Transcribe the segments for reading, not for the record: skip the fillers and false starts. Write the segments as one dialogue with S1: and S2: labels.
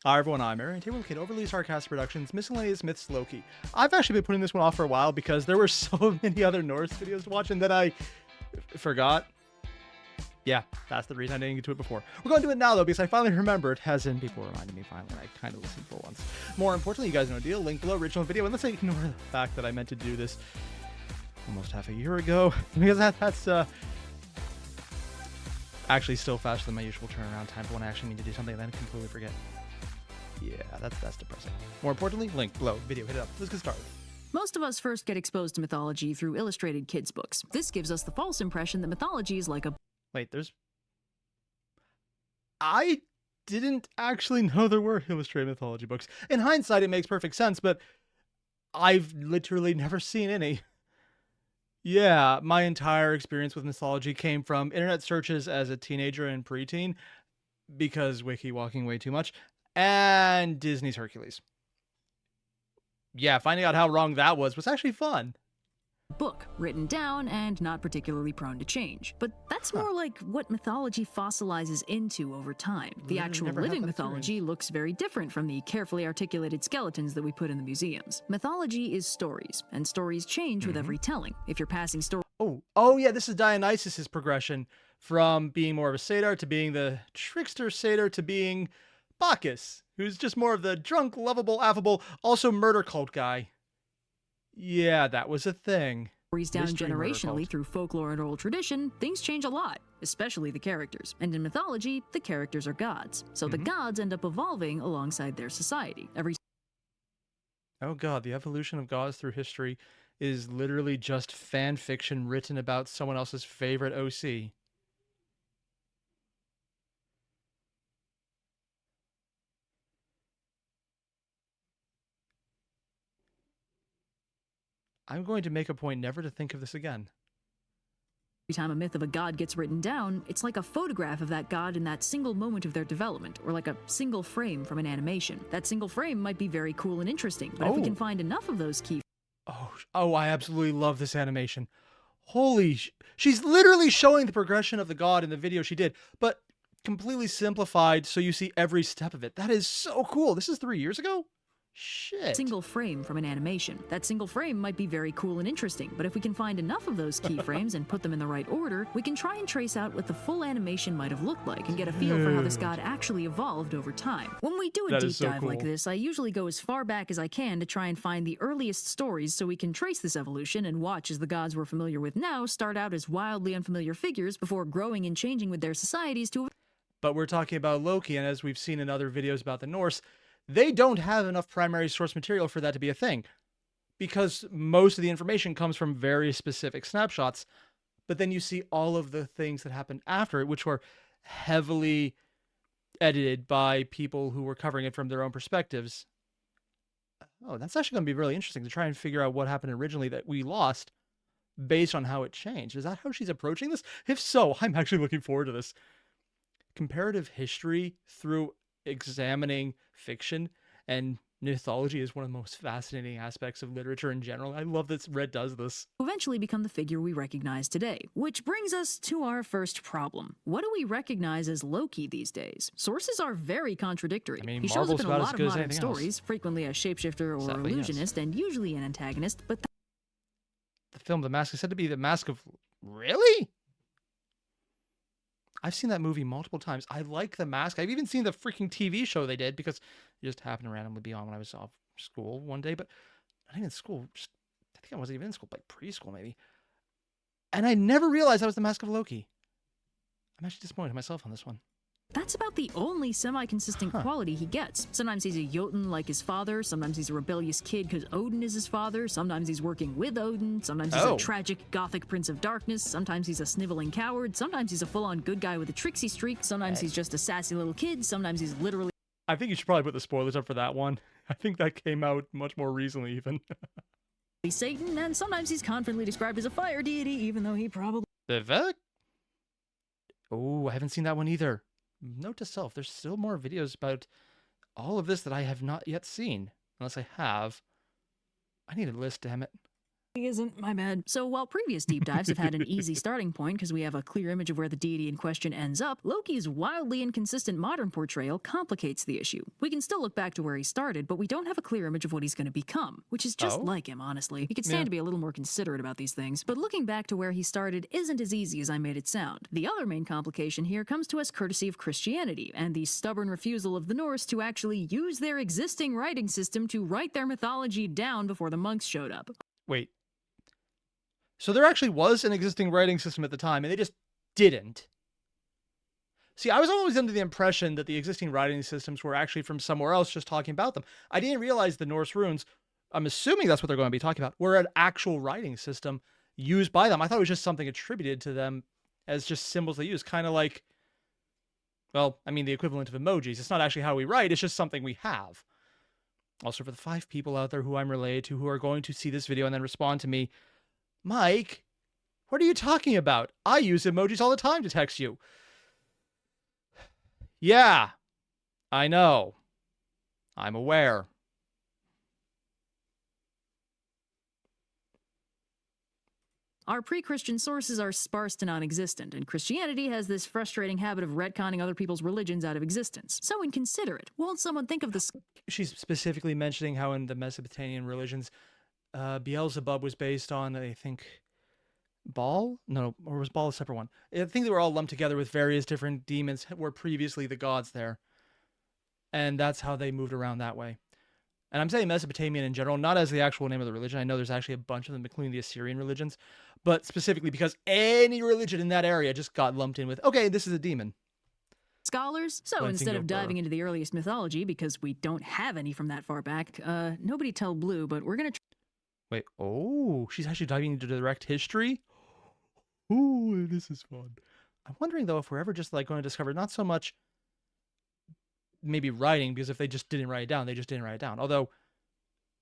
S1: Hi everyone, I'm Airier, and today we're looking at Overly Sarcastic Productions, Miscellaneous Myths Loki. I've actually been putting this one off for a while because there were so many other Norse videos to watch and that I forgot. Yeah, that's the reason I didn't get to it before. We're going to do it now though because I finally remembered, as in people reminded me finally, and I kind of listened for once. More importantly, you guys know the deal, link below, original video, and let's ignore the fact that I meant to do this almost half a year ago, because that's actually still faster than my usual turnaround time for when I actually need to do something and then completely forget. Yeah, that's depressing. More importantly, link below, video, hit it up. Let's get started.
S2: Most of us first get exposed to mythology through illustrated kids' books. This gives us the false impression that mythology is like a...
S1: Wait, I didn't actually know there were illustrated mythology books. In hindsight, it makes perfect sense, but I've literally never seen any. Yeah, my entire experience with mythology came from internet searches as a teenager and preteen, because wiki walking way too much, and Disney's Hercules. Yeah, finding out how wrong that was actually fun.
S2: Book, written down and not particularly prone to change. But that's more like what mythology fossilizes into over time. The actual living mythology looks very different from the carefully articulated skeletons that we put in the museums. Mythology is stories, and stories change with every telling. If you're passing stories...
S1: Oh yeah, this is Dionysus's progression from being more of a satyr to being the trickster satyr to being Bacchus, who's just more of the drunk, lovable, affable, also murder cult guy. Yeah, that was a thing.
S2: Stories down generationally through folklore and oral tradition, things change a lot, especially the characters. And in mythology, the characters are gods. So the gods end up evolving alongside their society.
S1: Oh god, the evolution of gods through history is literally just fan fiction written about someone else's favorite OC. I'm going to make a point never to think of this again.
S2: Every time a myth of a god gets written down, it's like a photograph of that god in that single moment of their development, or like a single frame from an animation. That single frame might be very cool and interesting, but if we can find enough of those key...
S1: Oh, I absolutely love this animation. Holy she's literally showing the progression of the god in the video she did, but completely simplified so you see every step of it. That is so cool. This is 3 years ago? Shit.
S2: Single frame from an animation. That single frame might be very cool and interesting, but if we can find enough of those keyframes and put them in the right order, we can try and trace out what the full animation might have looked like and get a feel for how this god actually evolved over time. When we do a deep dive like this, I usually go as far back as I can to try and find the earliest stories so we can trace this evolution and watch as the gods we're familiar with now start out as wildly unfamiliar figures before growing and changing with their societies to...
S1: But we're talking about Loki, and as we've seen in other videos about the Norse, they don't have enough primary source material for that to be a thing, because most of the information comes from very specific snapshots, but then you see all of the things that happened after it, which were heavily edited by people who were covering it from their own perspectives. Oh, that's actually going to be really interesting to try and figure out what happened originally that we lost based on how it changed. Is that how she's approaching this? If so, I'm actually looking forward to this. Comparative history through examining fiction and mythology is one of the most fascinating aspects of literature in general. I love that Red does this.
S2: Eventually become the figure we recognize today, which brings us to our first problem. What do we recognize as Loki these days? Sources are very contradictory.
S1: I mean,
S2: he shows up in a lot of modern
S1: stories,
S2: stories, frequently a shapeshifter or illusionist, and usually an antagonist, but
S1: the film The Mask is said to be the mask of... Really? I've seen that movie multiple times. I like The Mask. I've even seen the freaking TV show they did because it just happened to randomly be on when I was off school one day. But not even school. I think I wasn't even in school, like preschool maybe. And I never realized that was The Mask of Loki. I'm actually disappointed in myself on this one.
S2: that's about the only semi-consistent quality he gets. Sometimes he's a Jotun like his father, sometimes he's a rebellious kid because Odin is his father, sometimes he's working with Odin, sometimes he's a tragic gothic prince of darkness, sometimes he's a sniveling coward, sometimes he's a full-on good guy with a tricksy streak, sometimes he's just a sassy little kid, sometimes he's literally...
S1: I think you should probably put the spoilers up for that one. I think that came out much more recently even.
S2: Satan, and sometimes he's confidently described as a fire deity, even though he probably...
S1: Vivek? Oh, I haven't seen that one either. Note to self, there's still more videos about all of this that I have not yet seen. Unless I have. I need a list, damn it.
S2: Isn't my bad. So while previous deep dives have had an easy starting point because we have a clear image of where the deity in question ends up, Loki's wildly inconsistent modern portrayal complicates the issue. We can still look back to where he started, but we don't have a clear image of what he's going to become, which is just like him, honestly. He could stand to be a little more considerate about these things, but looking back to where he started isn't as easy as I made it sound. The other main complication here comes to us courtesy of Christianity and the stubborn refusal of the Norse to actually use their existing writing system to write their mythology down before the monks showed up.
S1: Wait. So there actually was an existing writing system at the time, and they just didn't. See, I was always under the impression that the existing writing systems were actually from somewhere else just talking about them. I didn't realize the Norse runes, I'm assuming that's what they're going to be talking about, were an actual writing system used by them. I thought it was just something attributed to them as just symbols they use, kind of like, well, I mean, the equivalent of emojis. It's not actually how we write, it's just something we have. Also, for the 5 people out there who I'm related to who are going to see this video and then respond to me, Mike, what are you talking about? I use emojis all the time to text you. Yeah, I know. I'm aware.
S2: Our pre-Christian sources are sparse to non-existent, and Christianity has this frustrating habit of retconning other people's religions out of existence. So inconsiderate. Won't someone think of this?
S1: She's specifically mentioning how in the Mesopotamian religions, Beelzebub was based on, I think, Baal? No, or was Baal a separate one? I think they were all lumped together with various different demons were previously the gods there. And that's how they moved around that way. And I'm saying Mesopotamian in general, not as the actual name of the religion. I know there's actually a bunch of them, including the Assyrian religions, but specifically because any religion in that area just got lumped in with, okay, this is a demon.
S2: Scholars? So instead of diving into the earliest mythology, because we don't have any from that far back, nobody tell Blue, but we're going to...
S1: Wait, oh, she's actually diving into direct history? Ooh, this is fun. I'm wondering, though, if we're ever just like going to discover not so much maybe writing, because if they just didn't write it down, they just didn't write it down. Although,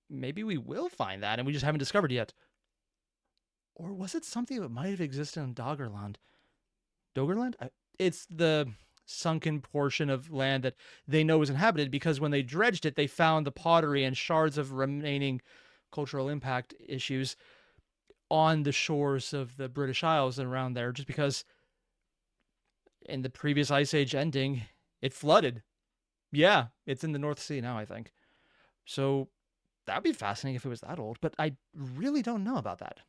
S1: maybe we will find that, and we just haven't discovered yet. Or was it something that might have existed in Doggerland? Doggerland? It's the sunken portion of land that they know is inhabited, because when they dredged it, they found the pottery and shards of remaining cultural impact issues on the shores of the British Isles and around there, just because in the previous Ice Age ending, it flooded. Yeah, it's in the North Sea now, I think. So that'd be fascinating if it was that old, but I really don't know about that.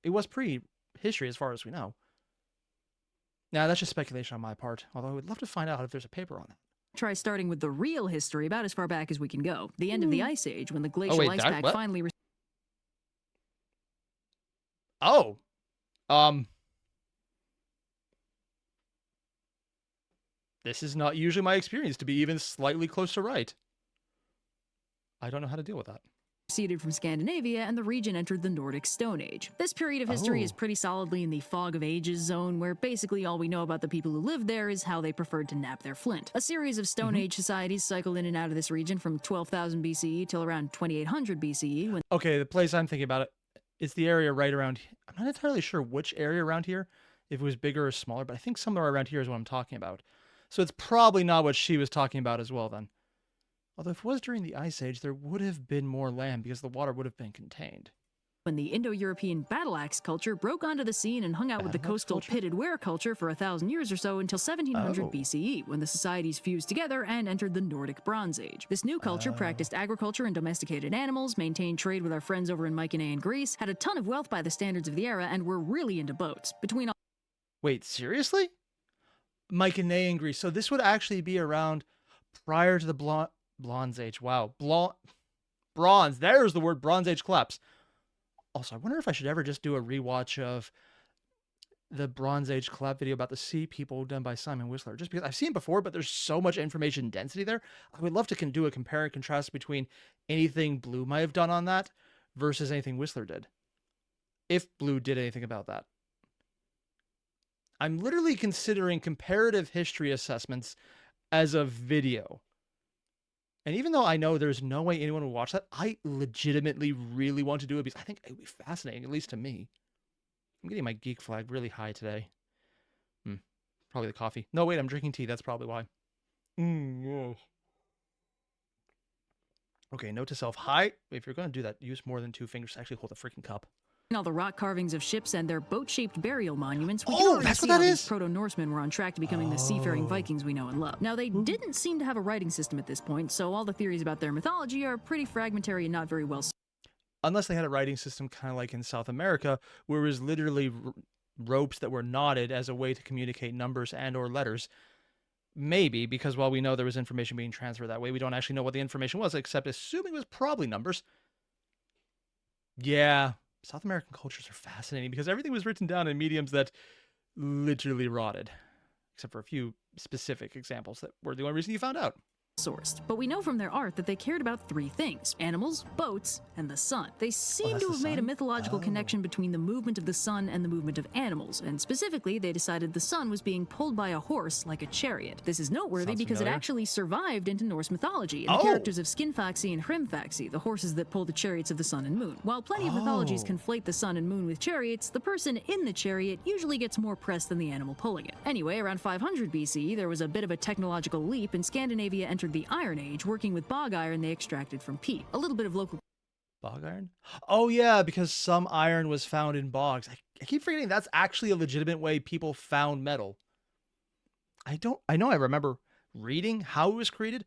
S1: It was pre-history as far as we know. Now, that's just speculation on my part, although I would love to find out if there's a paper on that.
S2: Try starting with the real history about as far back as we can go. The end of the Ice Age, when the glacial ice pack finally...
S1: Oh. This is not usually my experience to be even slightly close to right. I don't know how to deal with that.
S2: Proceeded from Scandinavia, and the region entered the Nordic Stone Age. This period of history is pretty solidly in the Fog of Ages zone, where basically all we know about the people who lived there is how they preferred to nap their flint. A series of Stone Age societies cycled in and out of this region from 12,000 BCE till around 2800 BCE. When
S1: okay, the place I'm thinking about it's the area right around... I'm not entirely sure which area around here, if it was bigger or smaller, but I think somewhere around here is what I'm talking about. So it's probably not what she was talking about as well, then. Although if it was during the Ice Age, there would have been more land because the water would have been contained.
S2: When the Indo-European battle axe culture broke onto the scene and hung out with the coastal pitted ware culture for 1,000 years or so until 1700 BCE, when the societies fused together and entered the Nordic Bronze Age. This new culture practiced agriculture and domesticated animals, maintained trade with our friends over in Mycenae and Greece, had a ton of wealth by the standards of the era, and were really into boats. Between all...
S1: Wait, seriously? Mycenae and Greece. So this would actually be around prior to the Bronze Age. Wow. Bronze. There's the word Bronze Age collapse. Also, I wonder if I should ever just do a rewatch of the Bronze Age collab video about the Sea People done by Simon Whistler. Just because I've seen it before, but there's so much information density there. I would love to do a compare and contrast between anything Blue might have done on that versus anything Whistler did. If Blue did anything about that. I'm literally considering comparative history assessments as a video. And even though I know there's no way anyone will watch that, I legitimately really want to do it because I think it would be fascinating, at least to me. I'm getting my geek flag really high today. Probably the coffee. No, wait, I'm drinking tea. That's probably why. Yes. Okay, note to self. Hi. If you're going to do that, use more than 2 fingers to actually hold the freaking cup.
S2: All the rock carvings of ships and their boat-shaped burial monuments, we
S1: Oh,
S2: can already
S1: that's
S2: see
S1: what that
S2: how
S1: is?
S2: these proto-Norsemen were on track to becoming the seafaring Vikings we know and love. Now, they didn't seem to have a writing system at this point, so all the theories about their mythology are pretty fragmentary and not very well.
S1: Unless they had a writing system kind of like in South America, where it was literally ropes that were knotted as a way to communicate numbers and or letters. Maybe, because while we know there was information being transferred that way, we don't actually know what the information was, except assuming it was probably numbers. Yeah, South American cultures are fascinating because everything was written down in mediums that literally rotted, except for a few specific examples that were the only reason you found out.
S2: Sourced, but we know from their art that they cared about three things: animals, boats, and the sun. They seem
S1: that's
S2: to
S1: the
S2: have made a
S1: sun?
S2: mythological connection between the movement of the sun and the movement of animals, and specifically they decided the sun was being pulled by a horse like a chariot. This is noteworthy
S1: Sounds
S2: because
S1: familiar.
S2: it actually survived into Norse mythology in the
S1: Oh!
S2: characters of Skinfaxi and Hrimfaxi, the horses that pull the chariots of the sun and moon. While plenty of mythologies
S1: Oh.
S2: conflate the sun and moon with chariots, the person in the chariot usually gets more press than the animal pulling it. Anyway, around 500 BC, there was a bit of a technological leap and Scandinavia entered the Iron Age, working with bog iron they extracted from peat. A little bit of local
S1: Bog iron? Oh, yeah, because some iron was found in bogs. I keep forgetting that's actually a legitimate way people found metal. I know I remember reading how it was created,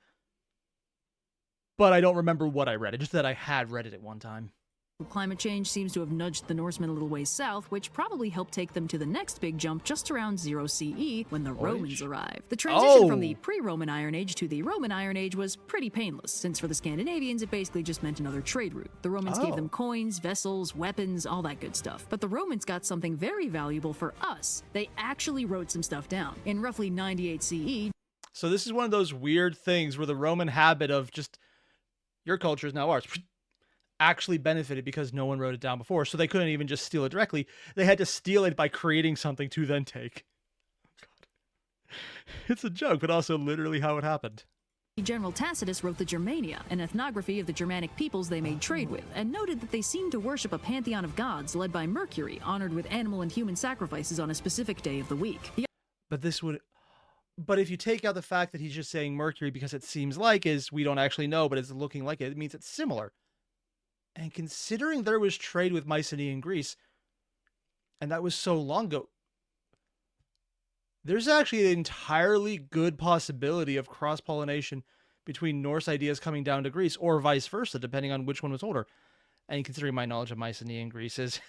S1: but I don't remember what I read. It's just that I had read it at one time.
S2: climate change seems to have nudged the Norsemen a little ways south, which probably helped take them to the next big jump just around 0 CE when the Romans arrived. The transition from the pre-Roman Iron Age to the Roman Iron Age was pretty painless, since for the Scandinavians it basically just meant another trade route. The Romans gave them coins, vessels, weapons, all that good stuff. But the Romans got something very valuable for us. They actually wrote some stuff down. In roughly 98 CE,
S1: So this is one of those weird things where the Roman habit of just, your culture is now ours, actually benefited because no one wrote it down before. So they couldn't even just steal it directly. They had to steal it by creating something to then take. God. It's a joke, but also literally how it happened.
S2: General Tacitus wrote the Germania, an ethnography of the Germanic peoples they made trade with, and noted that they seemed to worship a pantheon of gods led by Mercury, honored with animal and human sacrifices on a specific day of the week.
S1: But if you take out the fact that he's just saying Mercury because it seems like is, we don't actually know, but it's looking like it means it's similar. And considering there was trade with Mycenae and Greece, and that was so long ago, there's actually an entirely good possibility of cross-pollination between Norse ideas coming down to Greece, or vice versa, depending on which one was older. And considering my knowledge of Mycenae and Greece is...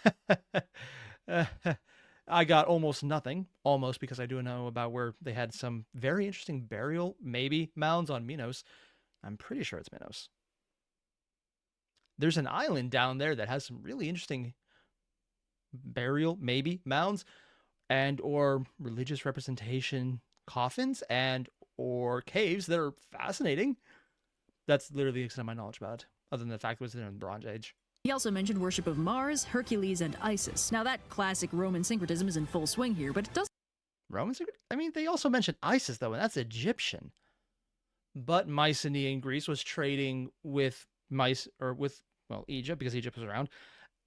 S1: I got almost nothing, almost, because I do know about where they had some very interesting burial, maybe, mounds on Minos. I'm pretty sure it's Minos. There's an island down there that has some really interesting burial, maybe, mounds, and or religious representation coffins, and or caves that are fascinating. That's literally the extent of my knowledge about it, other than the fact it was in the Bronze Age.
S2: He also mentioned worship of Mars, Hercules, and Isis. Now that classic Roman syncretism is in full swing here, but it doesn't...
S1: Roman secret? I mean, they also mentioned Isis, though, and that's Egyptian. But Mycenae in Greece was trading with Egypt, because Egypt was around.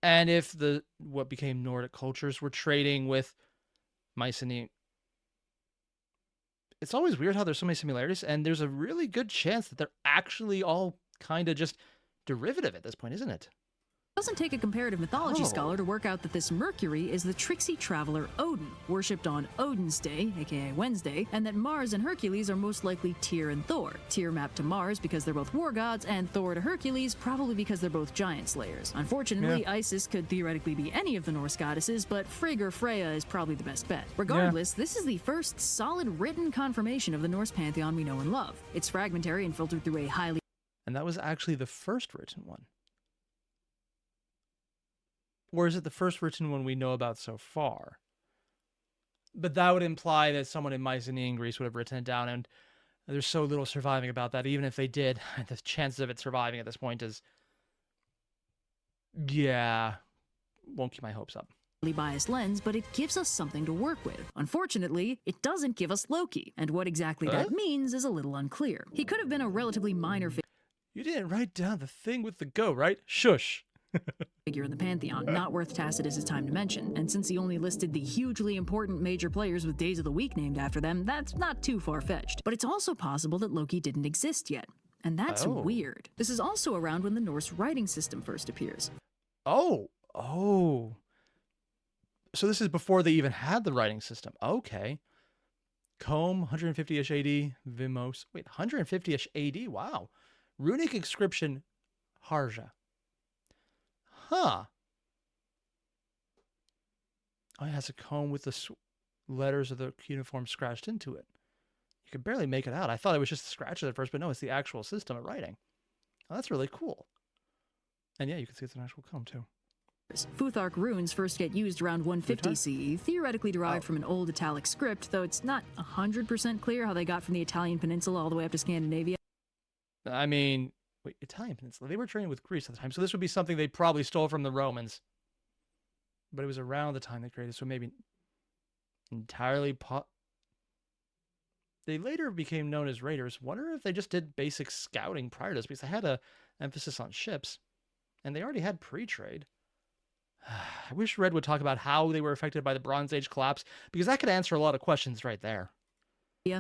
S1: And if what became Nordic cultures were trading with Mycenae, it's always weird how there's so many similarities, and there's a really good chance that they're actually all kind of just derivative at this point, isn't it?
S2: doesn't take a comparative mythology scholar to work out that this Mercury is the tricksy traveler Odin, worshipped on Odin's Day, aka Wednesday, and that Mars and Hercules are most likely Tyr and Thor. Tyr mapped to Mars because they're both war gods, and Thor to Hercules probably because they're both giant slayers. Unfortunately, Isis could theoretically be any of the Norse goddesses, but Frigg or Freya is probably the best bet. Regardless, this is the first solid written confirmation of the Norse pantheon we know and love. It's fragmentary and filtered through a highly...
S1: And that was actually the first written one. Or is it the first written one we know about so far? But that would imply that someone in Mycenae and Greece would have written it down, and there's so little surviving about that. Even if they did, the chances of it surviving at this point is... yeah, won't keep my hopes up.
S2: biased lens, but it gives us something to work with. Unfortunately, it doesn't give us Loki, and what exactly that means is a little unclear. He could have been a relatively minor
S1: You didn't write down the thing with the goat, right? Shush.
S2: figure in the pantheon, not worth Tacitus' time to mention, and since he only listed the hugely important major players with days of the week named after them, that's not too far-fetched. But it's also possible that Loki didn't exist yet, and that's weird. This is also around when the Norse writing system first appears.
S1: Oh, Oh. So this is before they even had the writing system. Okay. Comb, 150-ish AD. Vimos. Wait, 150-ish AD? Wow. Runic inscription, Harja. Huh. Oh, it has a comb with the letters of the uniform scratched into it. You could barely make it out. I thought it was just scratches at first, but no, it's the actual system of writing. Oh, that's really cool. And yeah, you can see it's an actual comb too.
S2: Futhark runes first get used around 150 CE, theoretically derived from an old Italic script, though it's not 100% clear how they got from the Italian peninsula all the way up to Scandinavia.
S1: I mean, wait, Italian peninsula? They were trading with Greece at the time, so this would be something they probably stole from the Romans. But it was around the time they created, so maybe entirely They later became known as raiders. Wonder if they just did basic scouting prior to this, because they had a emphasis on ships, and they already had pre-trade. I wish Red would talk about how they were affected by the Bronze Age collapse, because that could answer a lot of questions right there.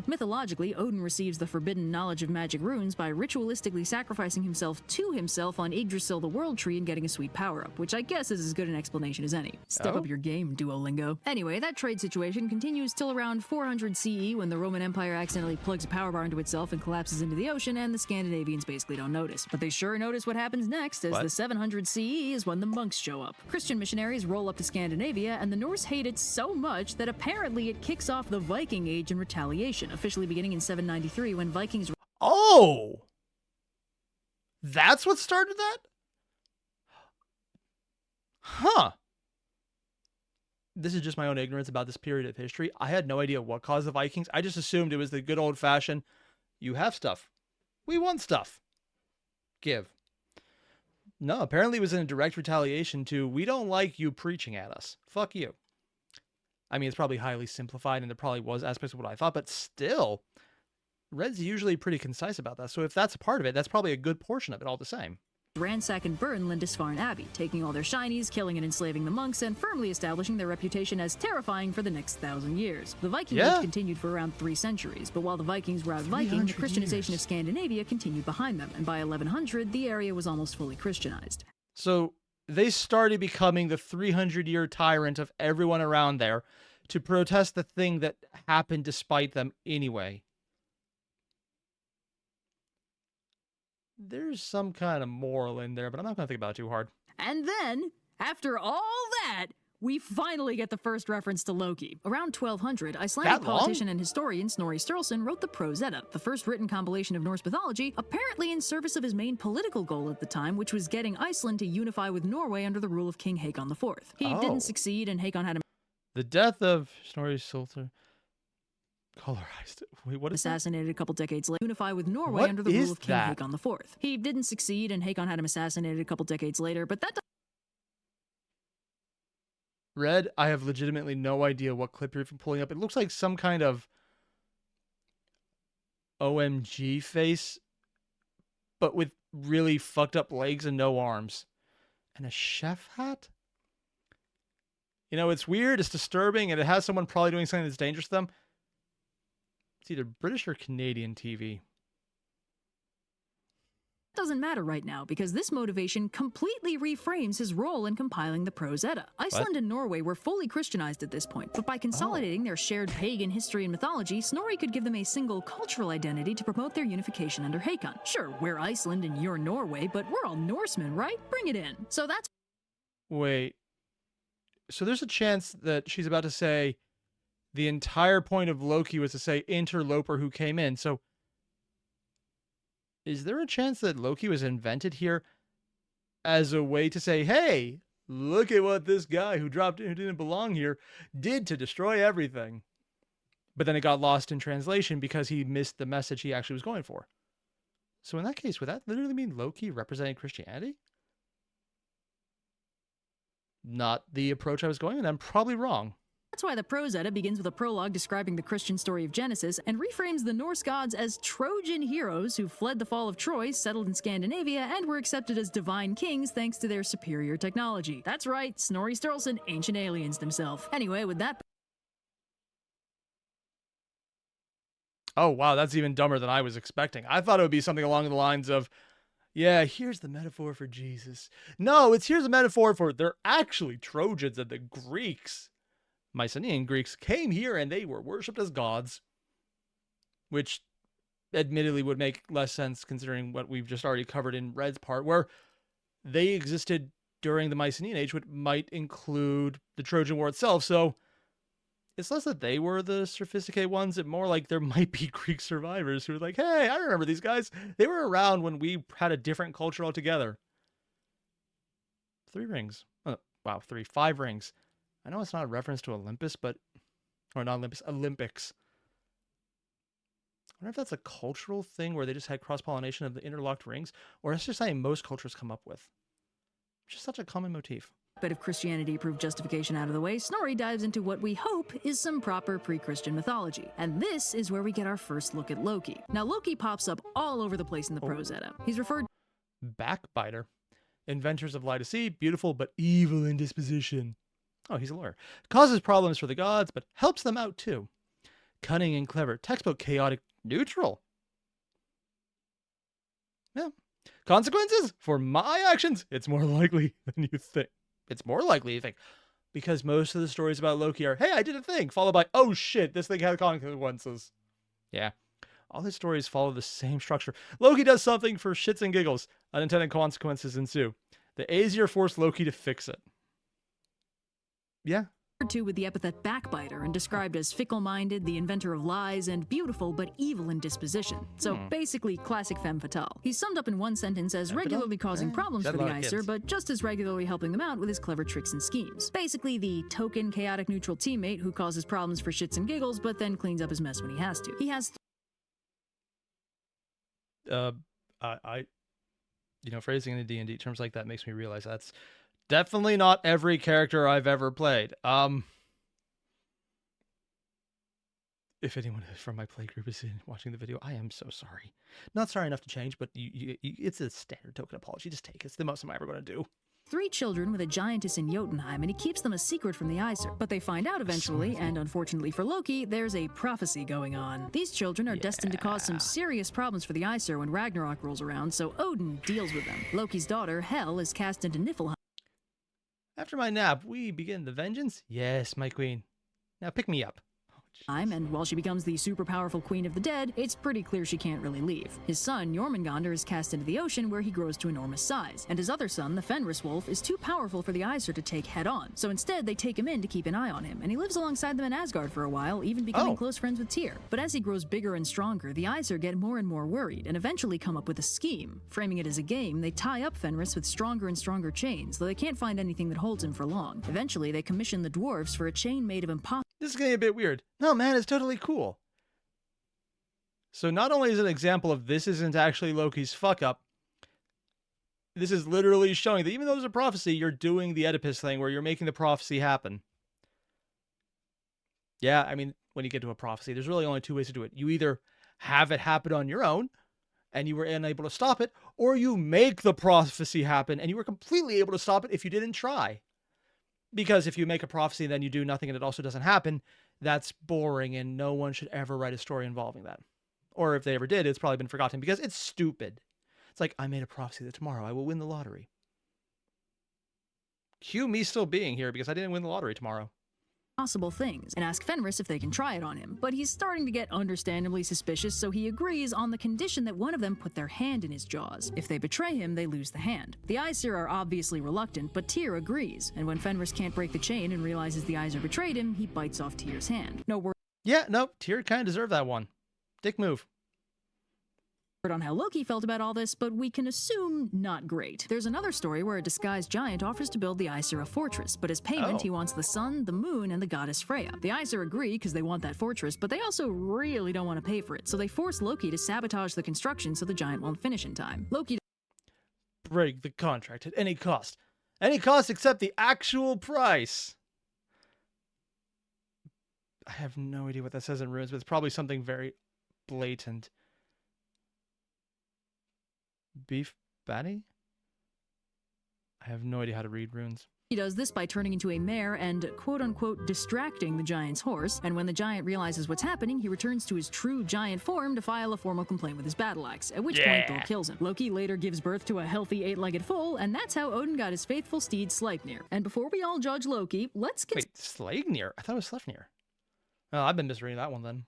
S2: Mythologically, Odin receives the forbidden knowledge of magic runes by ritualistically sacrificing himself to himself on Yggdrasil the World Tree and getting a sweet power-up, which I guess is as good an explanation as any. Step up your game, Duolingo. Anyway, that trade situation continues till around 400 CE when the Roman Empire accidentally plugs a power bar into itself and collapses into the ocean, and the Scandinavians basically don't notice. But they sure notice what happens next, as the 700 CE is when the monks show up. Christian missionaries roll up to Scandinavia, and the Norse hate it so much that apparently it kicks off the Viking Age in retaliation, officially beginning in 793 when Vikings...
S1: Oh! That's what started that? Huh. This is just my own ignorance about this period of history. I had no idea what caused the Vikings. I just assumed it was the good old-fashioned, you have stuff. We want stuff. Give. No, apparently it was in a direct retaliation to, we don't like you preaching at us. Fuck you. I mean, it's probably highly simplified, and there probably was aspects of what I thought, but still, Red's usually pretty concise about that. So if that's a part of it, that's probably a good portion of it all the same.
S2: Ransack and burn Lindisfarne Abbey, taking all their shinies, killing and enslaving the monks, and firmly establishing their reputation as terrifying for the next 1,000 years. The Viking Age continued for around 3 centuries, but while the Vikings were out Viking, the Christianization of Scandinavia continued behind them, and by 1100, the area was almost fully Christianized.
S1: So they started becoming the 300-year tyrant of everyone around there to protest the thing that happened despite them anyway. There's some kind of moral in there, but I'm not going to think about it too hard.
S2: And then, after all that, we finally get the first reference to Loki. Around 1200, Icelandic politician and historian Snorri Sturluson wrote the Prose Edda, the first written compilation of Norse mythology, apparently in service of his main political goal at the time, which was getting Iceland to unify with Norway under the rule of King Haakon IV. He didn't succeed, and Haakon had
S1: the death of Snorri Sturluson colorized it. Wait, what is
S2: assassinated a couple decades later. Unify with Norway
S1: what
S2: under the rule of King
S1: that?
S2: Haakon IV. He didn't succeed, and Haakon had him assassinated a couple decades later, but that
S1: Red, I have legitimately no idea what clip you're pulling up. It looks like some kind of OMG face, but with really fucked up legs and no arms. And a chef hat? You know, it's weird, it's disturbing, and it has someone probably doing something that's dangerous to them. It's either British or Canadian TV.
S2: doesn't matter right now, because this motivation completely reframes his role in compiling the Prose Edda. Iceland and Norway were fully Christianized at this point, but by consolidating their shared pagan history and mythology, Snorri could give them a single cultural identity to promote their unification under Haakon. Sure, we're Iceland and you're Norway, but we're all Norsemen, right? Bring it in. So that's...
S1: Wait. So there's a chance that she's about to say the entire point of Loki was to say interloper who came in, so... Is there a chance that Loki was invented here as a way to say, hey, look at what this guy who didn't belong here did to destroy everything? But then it got lost in translation because he missed the message he actually was going for. So in that case, would that literally mean Loki representing Christianity? Not the approach I was going, and I'm probably wrong.
S2: That's why the Prose Edda begins with a prologue describing the Christian story of Genesis and reframes the Norse gods as Trojan heroes who fled the fall of Troy, settled in Scandinavia, and were accepted as divine kings thanks to their superior technology. That's right, Snorri Sturluson ancient aliens himself. Anyway, with that...
S1: Oh, wow, that's even dumber than I was expecting. I thought it would be something along the lines of, Yeah, here's the metaphor for Jesus. No, here's a metaphor for they're actually Trojans, and the Greeks, Mycenaean Greeks, came here and they were worshipped as gods, which admittedly would make less sense considering what we've just already covered in Red's part, where they existed during the Mycenaean Age, which might include the Trojan War itself. So it's less that they were the sophisticated ones, and more like there might be Greek survivors who are like, hey, I remember these guys. They were around when we had a different culture altogether. 3 rings. Oh, wow, 5 rings. I know it's not a reference to Olympus, but, or not Olympus, Olympics. I wonder if that's a cultural thing where they just had cross-pollination of the interlocked rings, or it's just something most cultures come up with. It's just such a common motif.
S2: But if Christianity proved justification out of the way, Snorri dives into what we hope is some proper pre-Christian mythology. And this is where we get our first look at Loki. Now, Loki pops up all over the place in the prose edda. He's referred
S1: Backbiter. Inventors of lie to see, beautiful but evil in disposition. Oh, he's a lawyer. Causes problems for the gods, but helps them out too. Cunning and clever. Textbook chaotic neutral. Yeah. Consequences? For my actions, it's more likely than you think. It's more likely you think. Because most of the stories about Loki are, hey, I did a thing, followed by, oh shit, this thing had consequences. Yeah. All his stories follow the same structure. Loki does something for shits and giggles. Unintended consequences ensue. The Airier force Loki to fix it. Yeah.
S2: to with the epithet backbiter and described as fickle-minded, the inventor of lies, and beautiful but evil in disposition. So basically, classic femme fatale. He's summed up in one sentence as regularly causing problems for the Airier, but just as regularly helping them out with his clever tricks and schemes. Basically, the token chaotic neutral teammate who causes problems for shits and giggles, but then cleans up his mess when he has to. He has
S1: phrasing in D&D terms like that makes me realize that's definitely not every character I've ever played. If anyone from my play group is watching the video, I am so sorry. Not sorry enough to change, but it's a standard token apology. Just take it. It's the most I'm ever going to do.
S2: 3 children with a giantess in Jotunheim, and he keeps them a secret from the Aesir. But they find out eventually, and unfortunately for Loki, there's a prophecy going on. These children are destined to cause some serious problems for the Aesir when Ragnarok rolls around, so Odin deals with them. Loki's daughter, Hel, is cast into Niflheim.
S1: After my nap, we begin the vengeance? Yes, my queen. Now pick me up.
S2: And while she becomes the super powerful queen of the dead, it's pretty clear she can't really leave. His son, Jormungandr, is cast into the ocean where he grows to enormous size, and his other son, the Fenris Wolf, is too powerful for the Aesir to take head on, so instead they take him in to keep an eye on him, and he lives alongside them in Asgard for a while, even becoming close friends with Tyr. But as he grows bigger and stronger, the Aesir get more and more worried, and eventually come up with a scheme. Framing it as a game, they tie up Fenris with stronger and stronger chains, though they can't find anything that holds him for long. Eventually, they commission the dwarves for a chain made of impossible.
S1: This is getting a bit weird. No, man, it's totally cool. So not only is it an example of this isn't actually Loki's fuck up, this is literally showing that even though there's a prophecy, you're doing the Oedipus thing where you're making the prophecy happen. Yeah, I mean, when you get to a prophecy, there's really only 2 ways to do it. You either have it happen on your own, and you were unable to stop it, or you make the prophecy happen, and you were completely able to stop it if you didn't try. Because if you make a prophecy and then you do nothing and it also doesn't happen, that's boring and no one should ever write a story involving that. Or if they ever did, it's probably been forgotten because it's stupid. It's like, I made a prophecy that tomorrow I will win the lottery. Cue me still being here because I didn't win the lottery tomorrow.
S2: Possible things and ask Fenris if they can try it on him, but he's starting to get understandably suspicious, so he agrees on the condition that one of them put their hand in his jaws. If they betray him, they lose the hand. The Aesir are obviously reluctant, but Tyr agrees, and when Fenris can't break the chain and realizes the Aesir betrayed him, he bites off Tyr's hand. No word
S1: Tyr kind of deserved that one. Dick move.
S2: on how Loki felt about all this, but we can assume not great. There's another story where a disguised giant offers to build the Aesir a fortress, but as payment he wants the sun, the moon, and the goddess Freya. The Aesir agree because they want that fortress, but they also really don't want to pay for it, so they force Loki to sabotage the construction so the giant won't finish in time. Loki
S1: break the contract at any cost. Any cost except the actual price. I have no idea what that says in runes, but it's probably something very blatant. Beef Batty? I have no idea how to read runes.
S2: He does this by turning into a mare and quote-unquote distracting the giant's horse, and when the giant realizes what's happening, he returns to his true giant form to file a formal complaint with his battle axe, at which point Thor kills him. Loki later gives birth to a healthy 8-legged foal, and that's how Odin got his faithful steed Sleipnir. And before we all judge Loki, let's
S1: Wait, Sleipnir? I thought it was Sleipnir. Oh, I've been misreading that one then.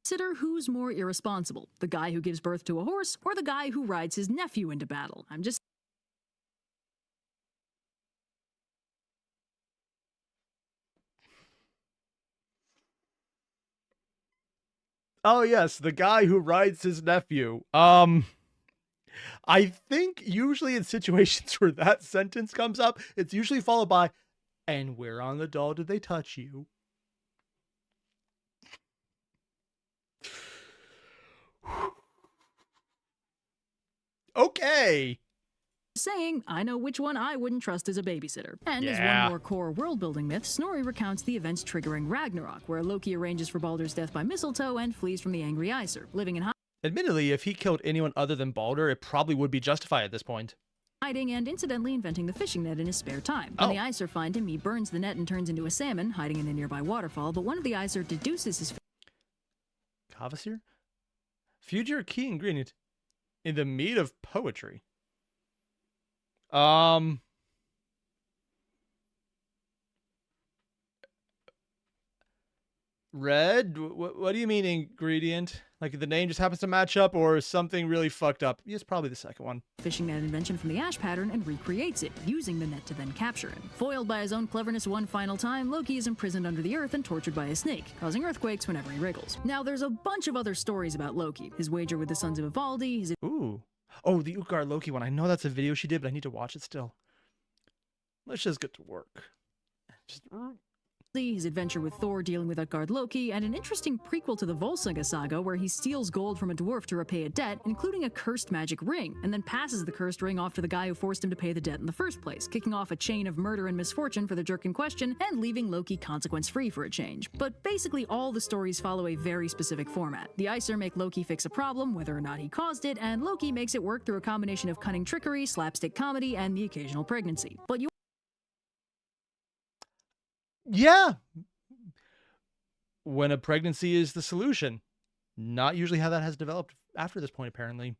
S2: consider who's more irresponsible, the guy who gives birth to a horse or the guy who rides his nephew into battle. I'm just
S1: Oh, yes, the guy who rides his nephew. I think usually in situations where that sentence comes up, it's usually followed by, and where on the doll did they touch you? Okay.
S2: saying, I know which one I wouldn't trust as a babysitter. And as one more core world-building myth, Snorri recounts the events triggering Ragnarok, where Loki arranges for Baldur's death by mistletoe and flees from the angry Aesir, living in
S1: Admittedly, if he killed anyone other than Baldur, it probably would be justified at this point.
S2: hiding and incidentally inventing the fishing net in his spare time. When the Aesir find him, he burns the net and turns into a salmon, hiding in a nearby waterfall, but one of the Aesir deduces his
S1: Kavasir? Future key ingredient in the meat of poetry. Red? What do you mean ingredient? Like the name just happens to match up or something really fucked up? It's probably the second one.
S2: fishing net invention from the ash pattern and recreates it, using the net to then capture him. Foiled by his own cleverness one final time, Loki is imprisoned under the earth and tortured by a snake, causing earthquakes whenever he wriggles. Now, there's a bunch of other stories about Loki. His wager with the Sons of Ivaldi, his
S1: Ooh. Oh, the Utgard Loki one. I know that's a video she did, but I need to watch it still. Let's just get to work. Just...
S2: his adventure with Thor dealing with Utgard Loki, and an interesting prequel to the Volsunga saga where he steals gold from a dwarf to repay a debt, including a cursed magic ring, and then passes the cursed ring off to the guy who forced him to pay the debt in the first place, kicking off a chain of murder and misfortune for the jerk in question, and leaving Loki consequence-free for a change. But basically all the stories follow a very specific format. The Aesir make Loki fix a problem, whether or not he caused it, and Loki makes it work through a combination of cunning trickery, slapstick comedy, and the occasional pregnancy. But you
S1: Yeah. When a pregnancy is the solution. Not usually how that has developed after this point, apparently.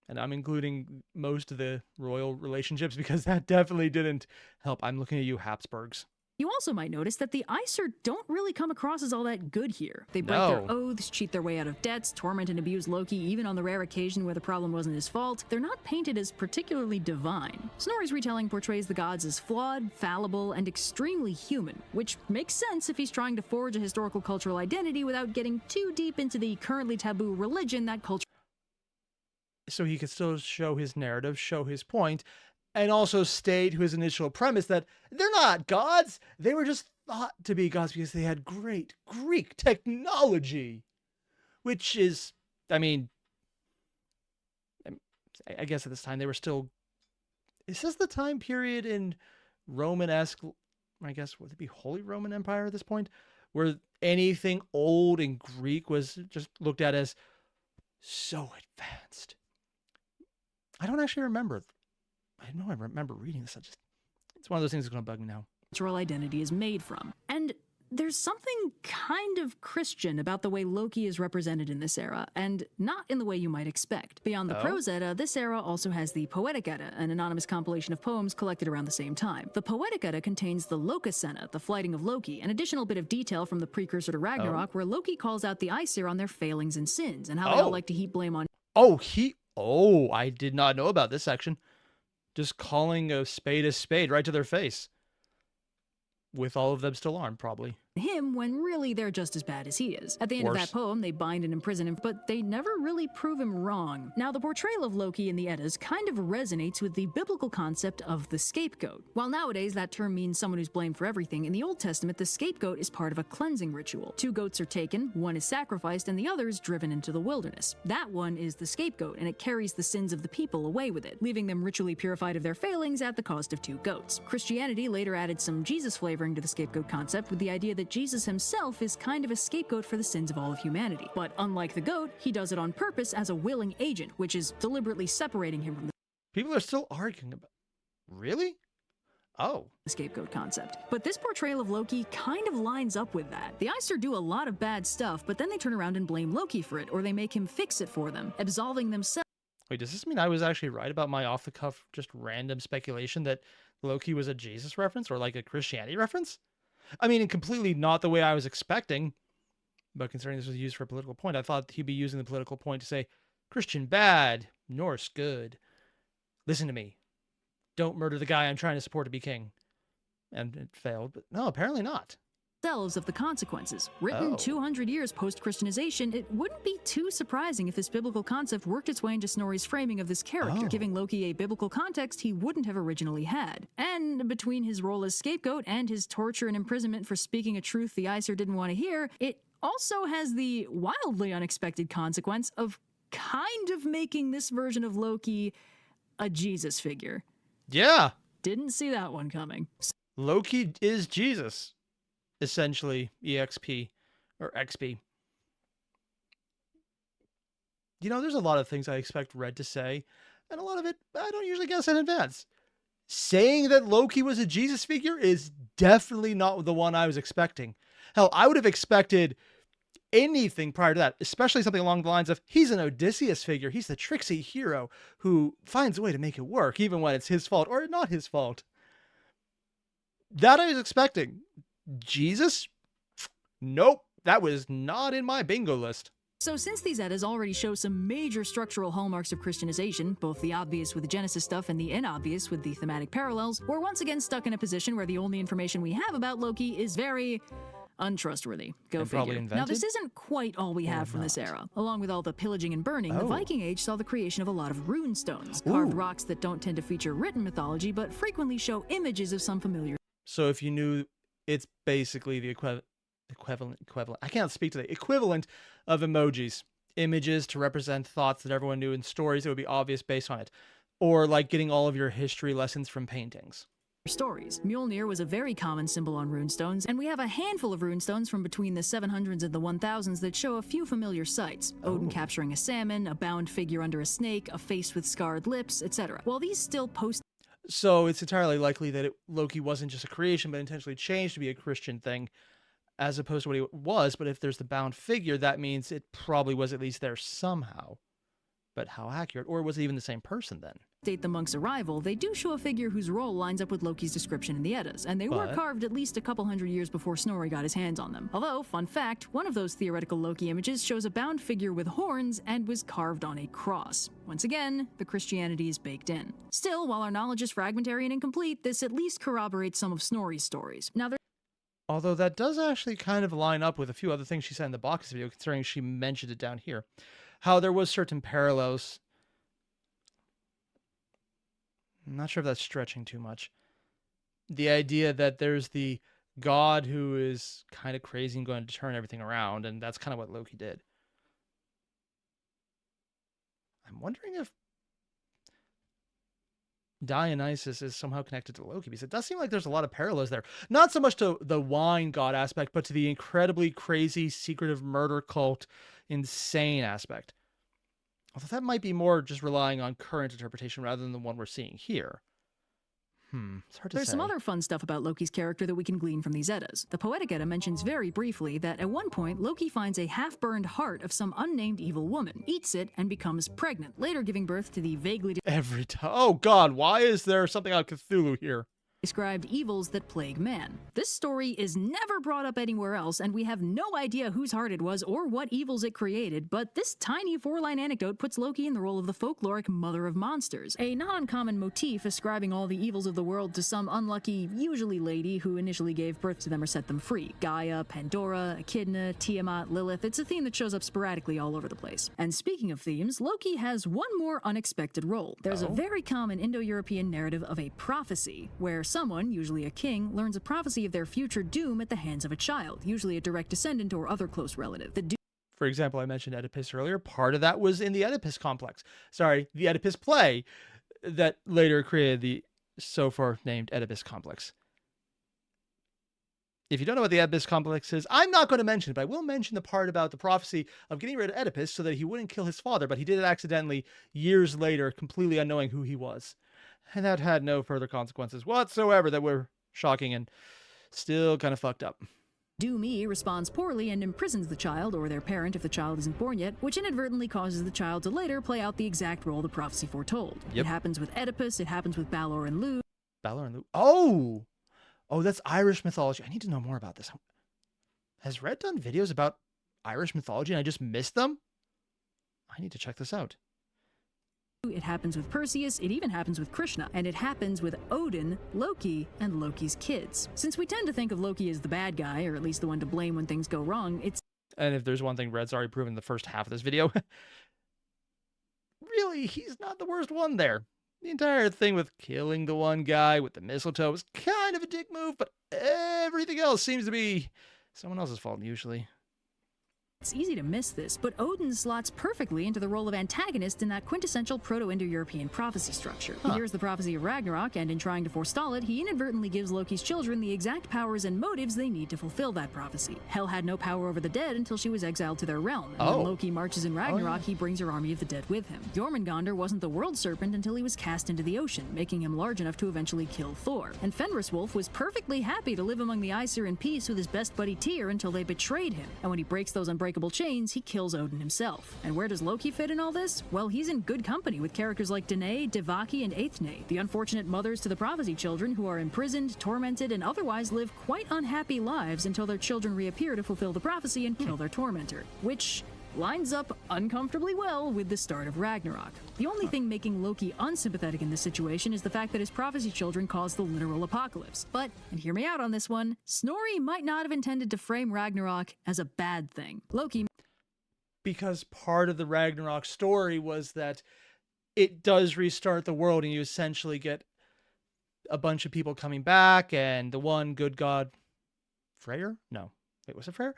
S1: And I'm including most of the royal relationships because that definitely didn't help. I'm looking at you, Habsburgs.
S2: You also might notice that the Aesir don't really come across as all that good here. They break their oaths, cheat their way out of debts, torment and abuse Loki even on the rare occasion where the problem wasn't his fault. They're not painted as particularly divine. Snorri's retelling portrays the gods as flawed, fallible, and extremely human, which makes sense if he's trying to forge a historical cultural identity without getting too deep into the currently taboo religion that culture.
S1: So he could still show his narrative, show his point, and also state his initial premise that they're not gods. They were just thought to be gods because they had great Greek technology. Which is, I mean, I guess at this time they were still... Is this the time period in Roman-esque, I guess, would it be Holy Roman Empire at this point? Where anything old in Greek was just looked at as so advanced. I don't actually remember. I know I remember reading this. It's one of those things that's going to bug me now.
S2: Cultural identity is made from. And there's something kind of Christian about the way Loki is represented in this era, and not in the way you might expect. Beyond the Prose Edda, this era also has the Poetic Edda, an anonymous compilation of poems collected around the same time. The Poetic Edda contains the Lokasenna, the flighting of Loki, an additional bit of detail from the precursor to Ragnarok, where Loki calls out the Aesir on their failings and sins, and how they all like to heap blame on...
S1: I did not know about this section. Just calling a spade right to their face. With all of them still armed, probably.
S2: him when really they're just as bad as he is. At the end of that poem, they bind and imprison him, but they never really prove him wrong. Now, the portrayal of Loki in the Eddas kind of resonates with the biblical concept of the scapegoat. While nowadays that term means someone who's blamed for everything, in the Old Testament, the scapegoat is part of a cleansing ritual. 2 goats are taken, one is sacrificed, and the other is driven into the wilderness. That one is the scapegoat, and it carries the sins of the people away with it, leaving them ritually purified of their failings at the cost of 2 goats. Christianity later added some Jesus flavoring to the scapegoat concept with the idea that Jesus himself is kind of a scapegoat for the sins of all of humanity. But unlike the goat, he does it on purpose as a willing agent, which is deliberately separating him from the...
S1: People are still arguing about... Really? Oh.
S2: Scapegoat concept. But this portrayal of Loki kind of lines up with that. The Aesir do a lot of bad stuff, but then they turn around and blame Loki for it, or they make him fix it for them, absolving themselves.
S1: Wait, does this mean I was actually right about my off-the-cuff, just random speculation that Loki was a Jesus reference or like a Christianity reference? I mean, completely not the way I was expecting, but considering this was used for a political point, I thought he'd be using the political point to say, Christian bad, Norse good. Listen to me. Don't murder the guy I'm trying to support to be king. And it failed, but no, apparently not.
S2: Of the consequences. Written
S1: Oh.
S2: 200 years post-Christianization, it wouldn't be too surprising if this biblical concept worked its way into Snorri's framing of this character,
S1: Oh.
S2: giving Loki a biblical context he wouldn't have originally had. And between his role as scapegoat and his torture and imprisonment for speaking a truth the Aesir didn't want to hear, it also has the wildly unexpected consequence of kind of making this version of Loki a Jesus figure.
S1: Yeah.
S2: Didn't see that one coming.
S1: Loki is Jesus. Essentially, EXP or XP. You know, there's a lot of things I expect Red to say, and a lot of it I don't usually guess in advance. Saying that Loki was a Jesus figure is definitely not the one I was expecting. Hell, I would have expected anything prior to that, especially something along the lines of, he's an Odysseus figure. He's the tricksy hero who finds a way to make it work, even when it's his fault or not his fault. That I was expecting. Jesus? Nope. That was not in my bingo list.
S2: So since these Eddas already show some major structural hallmarks of Christianization, both the obvious with the Genesis stuff and the inobvious with the thematic parallels, we're once again stuck in a position where the only information we have about Loki is very untrustworthy. Go
S1: And probably
S2: figure. Now,
S1: invented?
S2: this isn't quite all we have from this era. Along with all the pillaging and burning, the
S1: Oh.
S2: Viking Age saw the creation of a lot of rune stones, carved
S1: Ooh.
S2: rocks that don't tend to feature written mythology, but frequently show images of some familiar
S1: So if you knew, it's basically the equivalent. I can't speak today. Equivalent of emojis, images to represent thoughts that everyone knew in stories that would be obvious based on it, or like getting all of your history lessons from paintings.
S2: stories. Mjolnir was a very common symbol on runestones, and we have a handful of runestones from between the 700s and the 1000s that show a few familiar sights. Odin capturing a salmon, a bound figure under a snake, a face with scarred lips, etc. While these still post
S1: So it's entirely likely that Loki wasn't just a creation, but intentionally changed to be a Christian thing, as opposed to what he was. But if there's the bound figure, that means it probably was at least there somehow. But how accurate? Or was it even the same person then?
S2: date the monk's arrival, they do show a figure whose role lines up with Loki's description in the Eddas, and they were
S1: But-
S2: carved at least a couple hundred years before Snorri got his hands on them. Although, fun fact, one of those theoretical Loki images shows a bound figure with horns and was carved on a cross. Once again, the Christianity is baked in. Still, while our knowledge is fragmentary and incomplete, this at least corroborates some of Snorri's stories. Now, there
S1: Although that does actually kind of line up with a few other things she said in the box video, considering she mentioned it down here. How there was certain parallels. I'm not sure if that's stretching too much. The idea that there's the god who is kind of crazy and going to turn everything around, and that's kind of what Loki did. I'm wondering if Dionysus is somehow connected to Loki, because it does seem like there's a lot of parallels there. Not so much to the wine god aspect, but to the incredibly crazy, secretive murder cult, insane aspect. Although that might be more just relying on current interpretation rather than the one we're seeing here. It's hard to
S2: There's
S1: say.
S2: some other fun stuff about Loki's character that we can glean from these Eddas. The Poetic Edda mentions very briefly that at one point, Loki finds a half-burned heart of some unnamed evil woman, eats it, and becomes pregnant, later giving birth to the vaguely
S1: Every time. Oh God, why is there something on Cthulhu here?
S2: described evils that plague man. This story is never brought up anywhere else, and we have no idea whose heart it was or what evils it created, but this tiny four-line anecdote puts Loki in the role of the folkloric mother of monsters, a not uncommon motif ascribing all the evils of the world to some unlucky, usually lady, who initially gave birth to them or set them free. Gaia, Pandora, Echidna, Tiamat, Lilith. It's a theme that shows up sporadically all over the place. And speaking of themes, Loki has one more unexpected role. There's a very common Indo-European narrative of a prophecy, where someone, usually a king, learns a prophecy of their future doom at the hands of a child, usually a direct descendant or other close relative. The
S1: For example, I mentioned Oedipus earlier. Part of that was in the Oedipus complex. Sorry, the Oedipus play that later created the so far named Oedipus complex. If you don't know what the Oedipus complex is, I'm not going to mention it, but I will mention the part about the prophecy of getting rid of Oedipus so that he wouldn't kill his father, but he did it accidentally years later, completely unknowing who he was. And that had no further consequences whatsoever that were shocking and still kind of fucked up.
S2: Do-Me responds poorly and imprisons the child or their parent if the child isn't born yet, which inadvertently causes the child to later play out the exact role the prophecy foretold.
S1: Yep.
S2: It happens with Oedipus, it happens with Balor and Lugh.
S1: Balor and Lugh. Oh! Oh, that's Irish mythology. I need to know more about this. Has Red done videos about Irish mythology and I just missed them? I need to check this out.
S2: It happens with Perseus, it even happens with Krishna, and it happens with Odin, Loki, and Loki's kids. Since we tend to think of Loki as the bad guy, or at least the one to blame when things go wrong, it's...
S1: And if there's one thing Red's already proven in the first half of this video, really, he's not the worst one there. The entire thing with killing the one guy with the mistletoe was kind of a dick move, but everything else seems to be someone else's fault usually.
S2: It's easy to miss this, but Odin slots perfectly into the role of antagonist in that quintessential Proto-Indo-European prophecy structure. He hears the prophecy of Ragnarok, and in trying to forestall it, he inadvertently gives Loki's children the exact powers and motives they need to fulfill that prophecy. Hel had no power over the dead until she was exiled to their realm, and when Loki marches in Ragnarok, he brings her army of the dead with him. Jormungandr wasn't the world serpent until he was cast into the ocean, making him large enough to eventually kill Thor. And Fenris Wolf was perfectly happy to live among the Aesir in peace with his best buddy Tyr until they betrayed him, and when he breaks those unbreakable chains, he kills Odin himself. And where does Loki fit in all this? Well, he's in good company with characters like Danae, Devaki, and Aethne, the unfortunate mothers to the prophecy children who are imprisoned, tormented, and otherwise live quite unhappy lives until their children reappear to fulfill the prophecy and kill their tormentor, which lines up uncomfortably well with the start of Ragnarok. The only thing making Loki unsympathetic in this situation is the fact that his prophecy children caused the literal apocalypse. But, and hear me out on this one, Snorri might not have intended to frame Ragnarok as a bad thing. Loki...
S1: Because part of the Ragnarok story was that it does restart the world and you essentially get a bunch of people coming back and the one good god... Freyr? No. Wait, was it Freyr?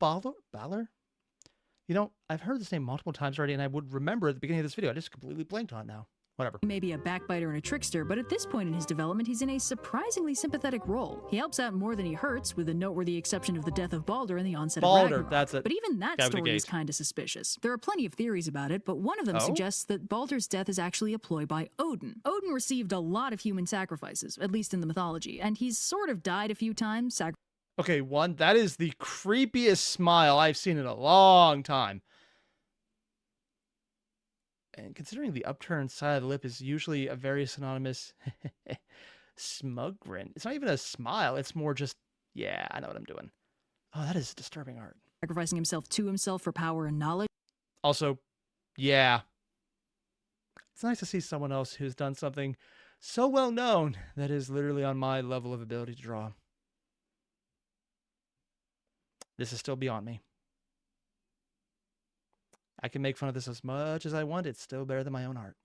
S1: Balor? You know, I've heard this name multiple times already, and I would remember at the beginning of this video. I just completely blanked on it now. Whatever.
S2: He may be a backbiter and a trickster, but at this point in his development, he's in a surprisingly sympathetic role. He helps out more than he hurts, with the noteworthy exception of the death of Balder and the onset of Ragnarok.
S1: That's it.
S2: But even that story is kind of suspicious. There are plenty of theories about it, but one of them suggests that Balder's death is actually a ploy by Odin. Odin received a lot of human sacrifices, at least in the mythology, and he's sort of died a few times.
S1: Okay, one, that is the creepiest smile I've seen in a long time. And considering the upturned side of the lip is usually a very synonymous smug grin. It's not even a smile. It's more just, yeah, I know what I'm doing. Oh, that is disturbing art.
S2: Sacrificing himself to himself for power and knowledge.
S1: Also, yeah. It's nice to see someone else who's done something so well known that is literally on my level of ability to draw. This is still beyond me. I can make fun of this as much as I want. It's still better than my own art.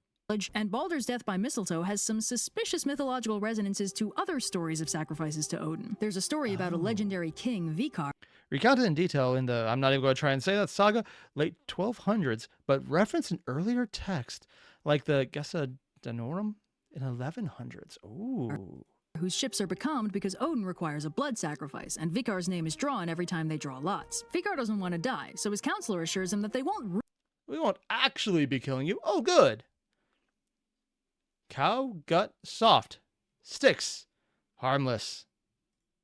S2: And Balder's death by mistletoe has some suspicious mythological resonances to other stories of sacrifices to Odin. There's a story about a legendary king, Vikar,
S1: recounted in detail in the, I'm not even going to try and say that saga, late 1200s, but referenced in earlier text, like the Gessa Danorum in 1100s. Ooh.
S2: Whose ships are becalmed because Odin requires a blood sacrifice, and Vikar's name is drawn every time they draw lots. Vikar doesn't want to die, so his counselor assures him that
S1: we won't actually be killing you. Oh, good. Cow gut soft. Sticks. Harmless.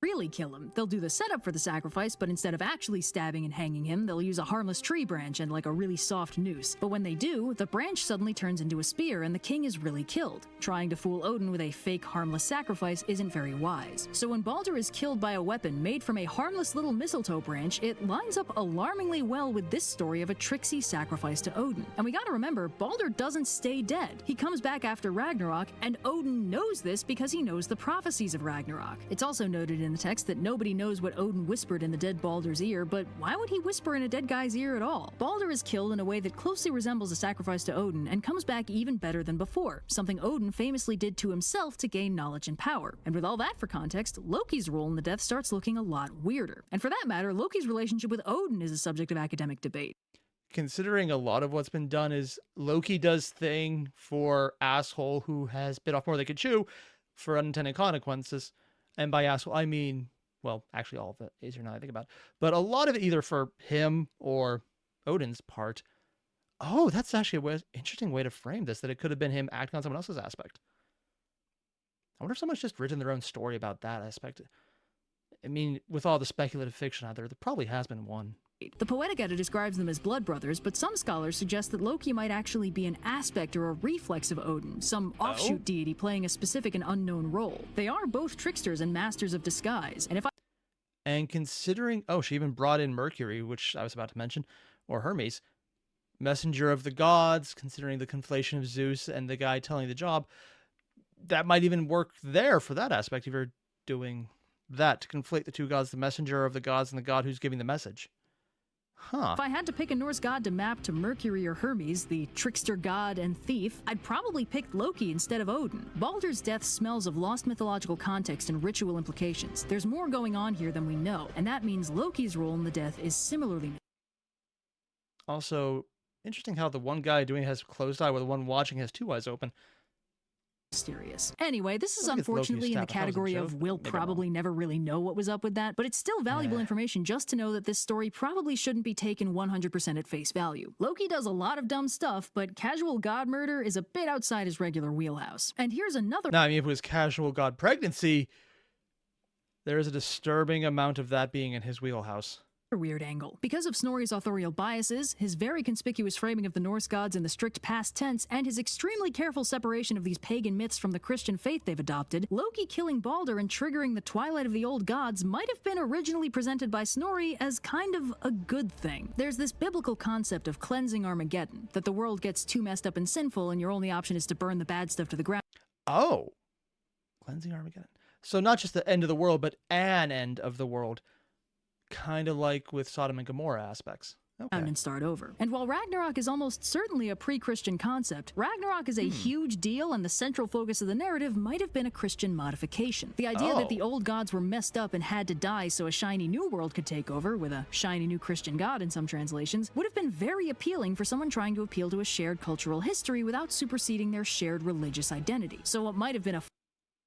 S2: really kill him. They'll do the setup for the sacrifice, but instead of actually stabbing and hanging him, they'll use a harmless tree branch and like a really soft noose. But when they do, the branch suddenly turns into a spear and the king is really killed. Trying to fool Odin with a fake harmless sacrifice isn't very wise. So when Balder is killed by a weapon made from a harmless little mistletoe branch, it lines up alarmingly well with this story of a tricksy sacrifice to Odin. And we gotta remember, Balder doesn't stay dead. He comes back after Ragnarok, and Odin knows this because he knows the prophecies of Ragnarok. It's also noted in the text that nobody knows what Odin whispered in the dead Balder's ear, but why would he whisper in a dead guy's ear at all? Balder is killed in a way that closely resembles a sacrifice to Odin and comes back even better than before, something Odin famously did to himself to gain knowledge and power. And with all that for context, Loki's role in the death starts looking a lot weirder. And for that matter, Loki's relationship with Odin is a subject of academic debate.
S1: Considering a lot of what's been done is Loki does thing for asshole who has bit off more than they could chew for unintended consequences. And by asshole, I mean, well, actually all of it is here now I think about it. But a lot of it either for him or Odin's part Oh, that's actually a interesting way to frame this, that it could have been him acting on someone else's aspect. I wonder if someone's just written their own story about that aspect. I mean, with all the speculative fiction out there probably has been one.
S2: The Poetic Edda describes them as blood brothers, but some scholars suggest that Loki might actually be an aspect or a reflex of Odin, some offshoot deity playing a specific and unknown role. They are both tricksters and masters of disguise,
S1: And considering, she even brought in Mercury, which I was about to mention, or Hermes, messenger of the gods, considering the conflation of Zeus and the guy telling the job, that might even work there for that aspect if you're doing that, to conflate the two gods, the messenger of the gods and the god who's giving the message. Huh.
S2: If I had to pick a Norse god to map to Mercury or Hermes, the trickster god and thief, I'd probably pick Loki instead of Odin. Baldur's death smells of lost mythological context and ritual implications. There's more going on here than we know, and that means Loki's role in the death is similarly.
S1: Also, interesting how the one guy doing it has a closed eye while the one watching has two eyes open.
S2: Mysterious. Anyway, this is
S1: I think it's Loki's
S2: unfortunately in the
S1: staff. I thought it was a
S2: category
S1: joke.
S2: of we'll
S1: Maybe I'm
S2: probably never really know what was up with that, but it's still valuable
S1: Yeah.
S2: information just to know that this story probably shouldn't be taken 100% at face value. Loki does a lot of dumb stuff, but casual god murder is a bit outside his regular wheelhouse. And here's another
S1: No, I mean, if it was casual god pregnancy, there is a disturbing amount of that being in his wheelhouse.
S2: weird angle. Because of Snorri's authorial biases, his very conspicuous framing of the Norse gods in the strict past tense, and his extremely careful separation of these pagan myths from the Christian faith they've adopted, Loki killing Balder and triggering the twilight of the old gods might have been originally presented by Snorri as kind of a good thing. There's this biblical concept of cleansing Armageddon, that the world gets too messed up and sinful and your only option is to burn the bad stuff to the ground.
S1: Oh. Cleansing Armageddon. So not just the end of the world, but an end of the world. Kind of like with Sodom and Gomorrah aspects. Okay.
S2: And start over. And while Ragnarok is almost certainly a pre-Christian concept, Ragnarok is a huge deal, and the central focus of the narrative might have been a Christian modification. The idea that the old gods were messed up and had to die so a shiny new world could take over, with a shiny new Christian god in some translations, would have been very appealing for someone trying to appeal to a shared cultural history without superseding their shared religious identity. So what might have been a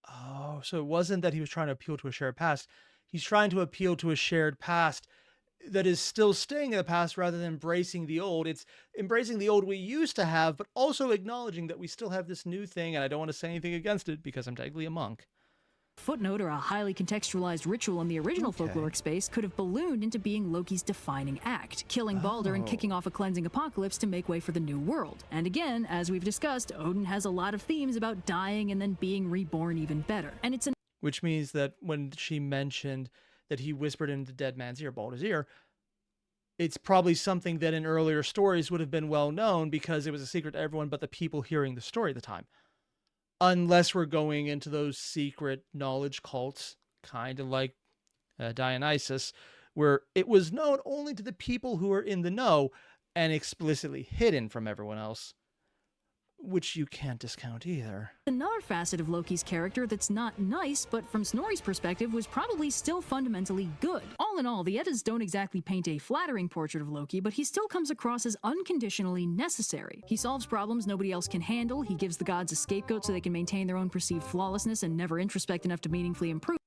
S1: Oh, so it wasn't that he was trying to appeal to a shared past. He's trying to appeal to a shared past that is still staying in the past rather than embracing the old. It's embracing the old we used to have, but also acknowledging that we still have this new thing, and I don't want to say anything against it because I'm technically a monk.
S2: footnote or a highly contextualized ritual in the original folkloric space could have ballooned into being Loki's defining act, killing Balder and kicking off a cleansing apocalypse to make way for the new world. And again, as we've discussed, Odin has a lot of themes about dying and then being reborn even better. And it's
S1: Which means that when she mentioned that he whispered into the dead man's ear, Balder's ear, it's probably something that in earlier stories would have been well known because it was a secret to everyone but the people hearing the story at the time. Unless we're going into those secret knowledge cults, kind of like Dionysus, where it was known only to the people who were in the know and explicitly hidden from everyone else, which you can't discount either.
S2: another facet of Loki's character that's not nice, but from Snorri's perspective was probably still fundamentally good. All in all, the Eddas don't exactly paint a flattering portrait of Loki, but he still comes across as unconditionally necessary. He solves problems nobody else can handle, he gives the gods a scapegoat so they can maintain their own perceived flawlessness and never introspect enough to meaningfully improve.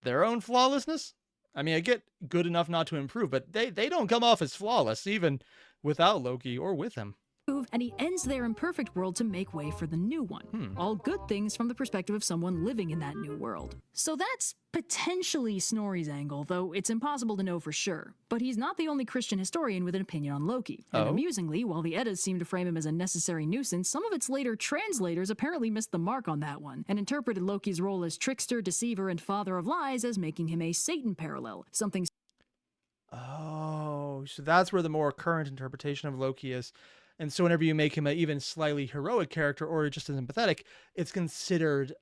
S1: Their own flawlessness? I mean, I get good enough not to improve, but they don't come off as flawless, even without Loki or with him.
S2: And he ends their imperfect world to make way for the new one. All good things from the perspective of someone living in that new world. So that's potentially Snorri's angle, though it's impossible to know for sure. But he's not the only Christian historian with an opinion on Loki. And amusingly, while the Eddas seem to frame him as a necessary nuisance, some of its later translators apparently missed the mark on that one, and interpreted Loki's role as trickster, deceiver, and father of lies as making him a Satan parallel, something.
S1: Oh, so that's where the more current interpretation of Loki is. And so whenever you make him an even slightly heroic character or just as empathetic, it's considered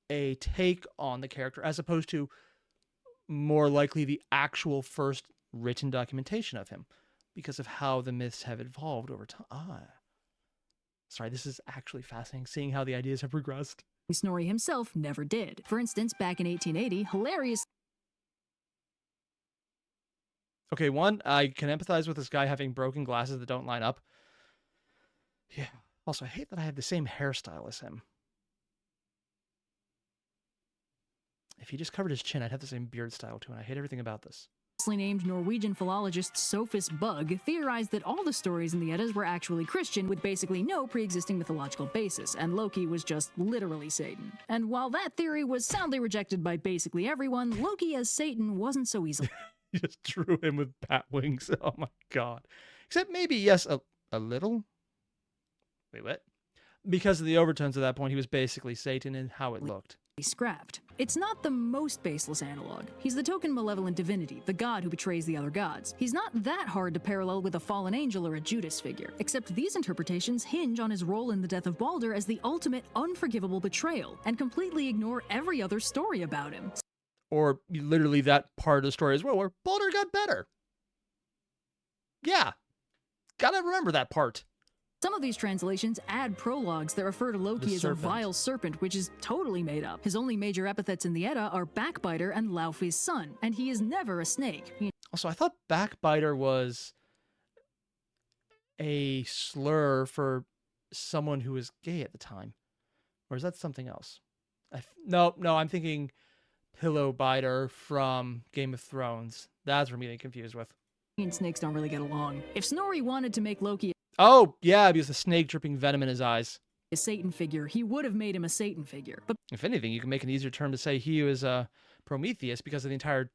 S1: a take on the character as opposed to more likely the actual first written documentation of him because of how the myths have evolved over time. Sorry, this is actually fascinating, seeing how the ideas have progressed.
S2: Snorri himself never did. For instance, back in 1880, hilarious.
S1: Okay, one, I can empathize with this guy having broken glasses that don't line up. Yeah. Also, I hate that I have the same hairstyle as him. If he just covered his chin, I'd have the same beard style too, and I hate everything about this.
S2: named Norwegian philologist Sophus Bugg theorized that all the stories in the Eddas were actually Christian with basically no pre-existing mythological basis, and Loki was just literally Satan. And while that theory was soundly rejected by basically everyone, Loki as Satan wasn't so easily
S1: You just drew him with bat wings. Oh my god. Except maybe, yes, a little? Wait, what? Because of the overtones at that point, he was basically Satan in how it looked.
S2: scrapped. It's not the most baseless analog. He's the token malevolent divinity, the god who betrays the other gods. He's not that hard to parallel with a fallen angel or a Judas figure, except these interpretations hinge on his role in the death of Balder as the ultimate unforgivable betrayal, and completely ignore every other story about him.
S1: Or literally that part of the story as well, where Balder got better. Yeah. Gotta remember that part.
S2: Some of these translations add prologues that refer to Loki as a vile serpent, which is totally made up. His only major epithets in the Edda are Backbiter and Laufey's son, and he is never a snake.
S1: Also, I thought Backbiter was a slur for someone who was gay at the time. Or is that something else? No, I'm thinking Pillow Biter from Game of Thrones. That's what I'm getting confused with.
S2: And snakes don't really get along. If Snorri wanted to make Loki
S1: Oh, yeah, because the snake dripping venom in his eyes.
S2: a Satan figure, he would have made him a Satan figure. But
S1: If anything, you can make an easier term to say he was Prometheus because of the entire,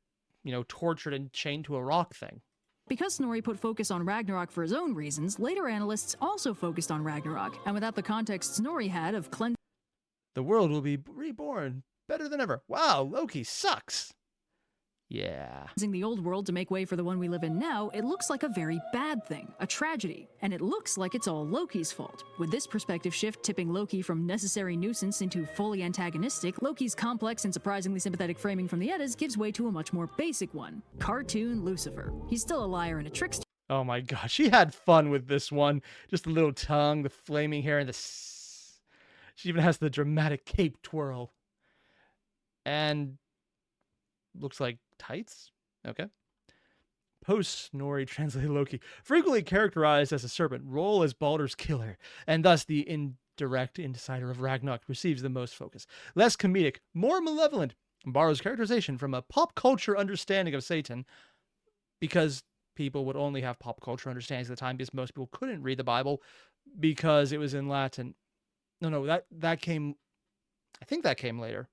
S1: tortured and chained to a rock thing.
S2: because Snorri put focus on Ragnarok for his own reasons, later analysts also focused on Ragnarok, and without the context Snorri had of cleansing
S1: The world will be reborn better than ever. Wow, Loki sucks. Yeah.
S2: the old world to make way for the one we live in now, it looks like a very bad thing, a tragedy, and it looks like it's all Loki's fault. With this perspective shift tipping Loki from necessary nuisance into fully antagonistic, Loki's complex and surprisingly sympathetic framing from the Eddas gives way to a much more basic one. Cartoon Lucifer. He's still a liar and a trickster.
S1: Oh my gosh, she had fun with this one. Just the little tongue, the flaming hair, and she even has the dramatic cape twirl. And looks like tights? Okay. Post-Snorri translated Loki, frequently characterized as a serpent, role as Baldur's killer, and thus the indirect insider of Ragnarok receives the most focus. Less comedic, more malevolent, borrows characterization from a pop culture understanding of Satan, because people would only have pop culture understandings at the time because most people couldn't read the Bible because it was in Latin. No, that came, I think that came later.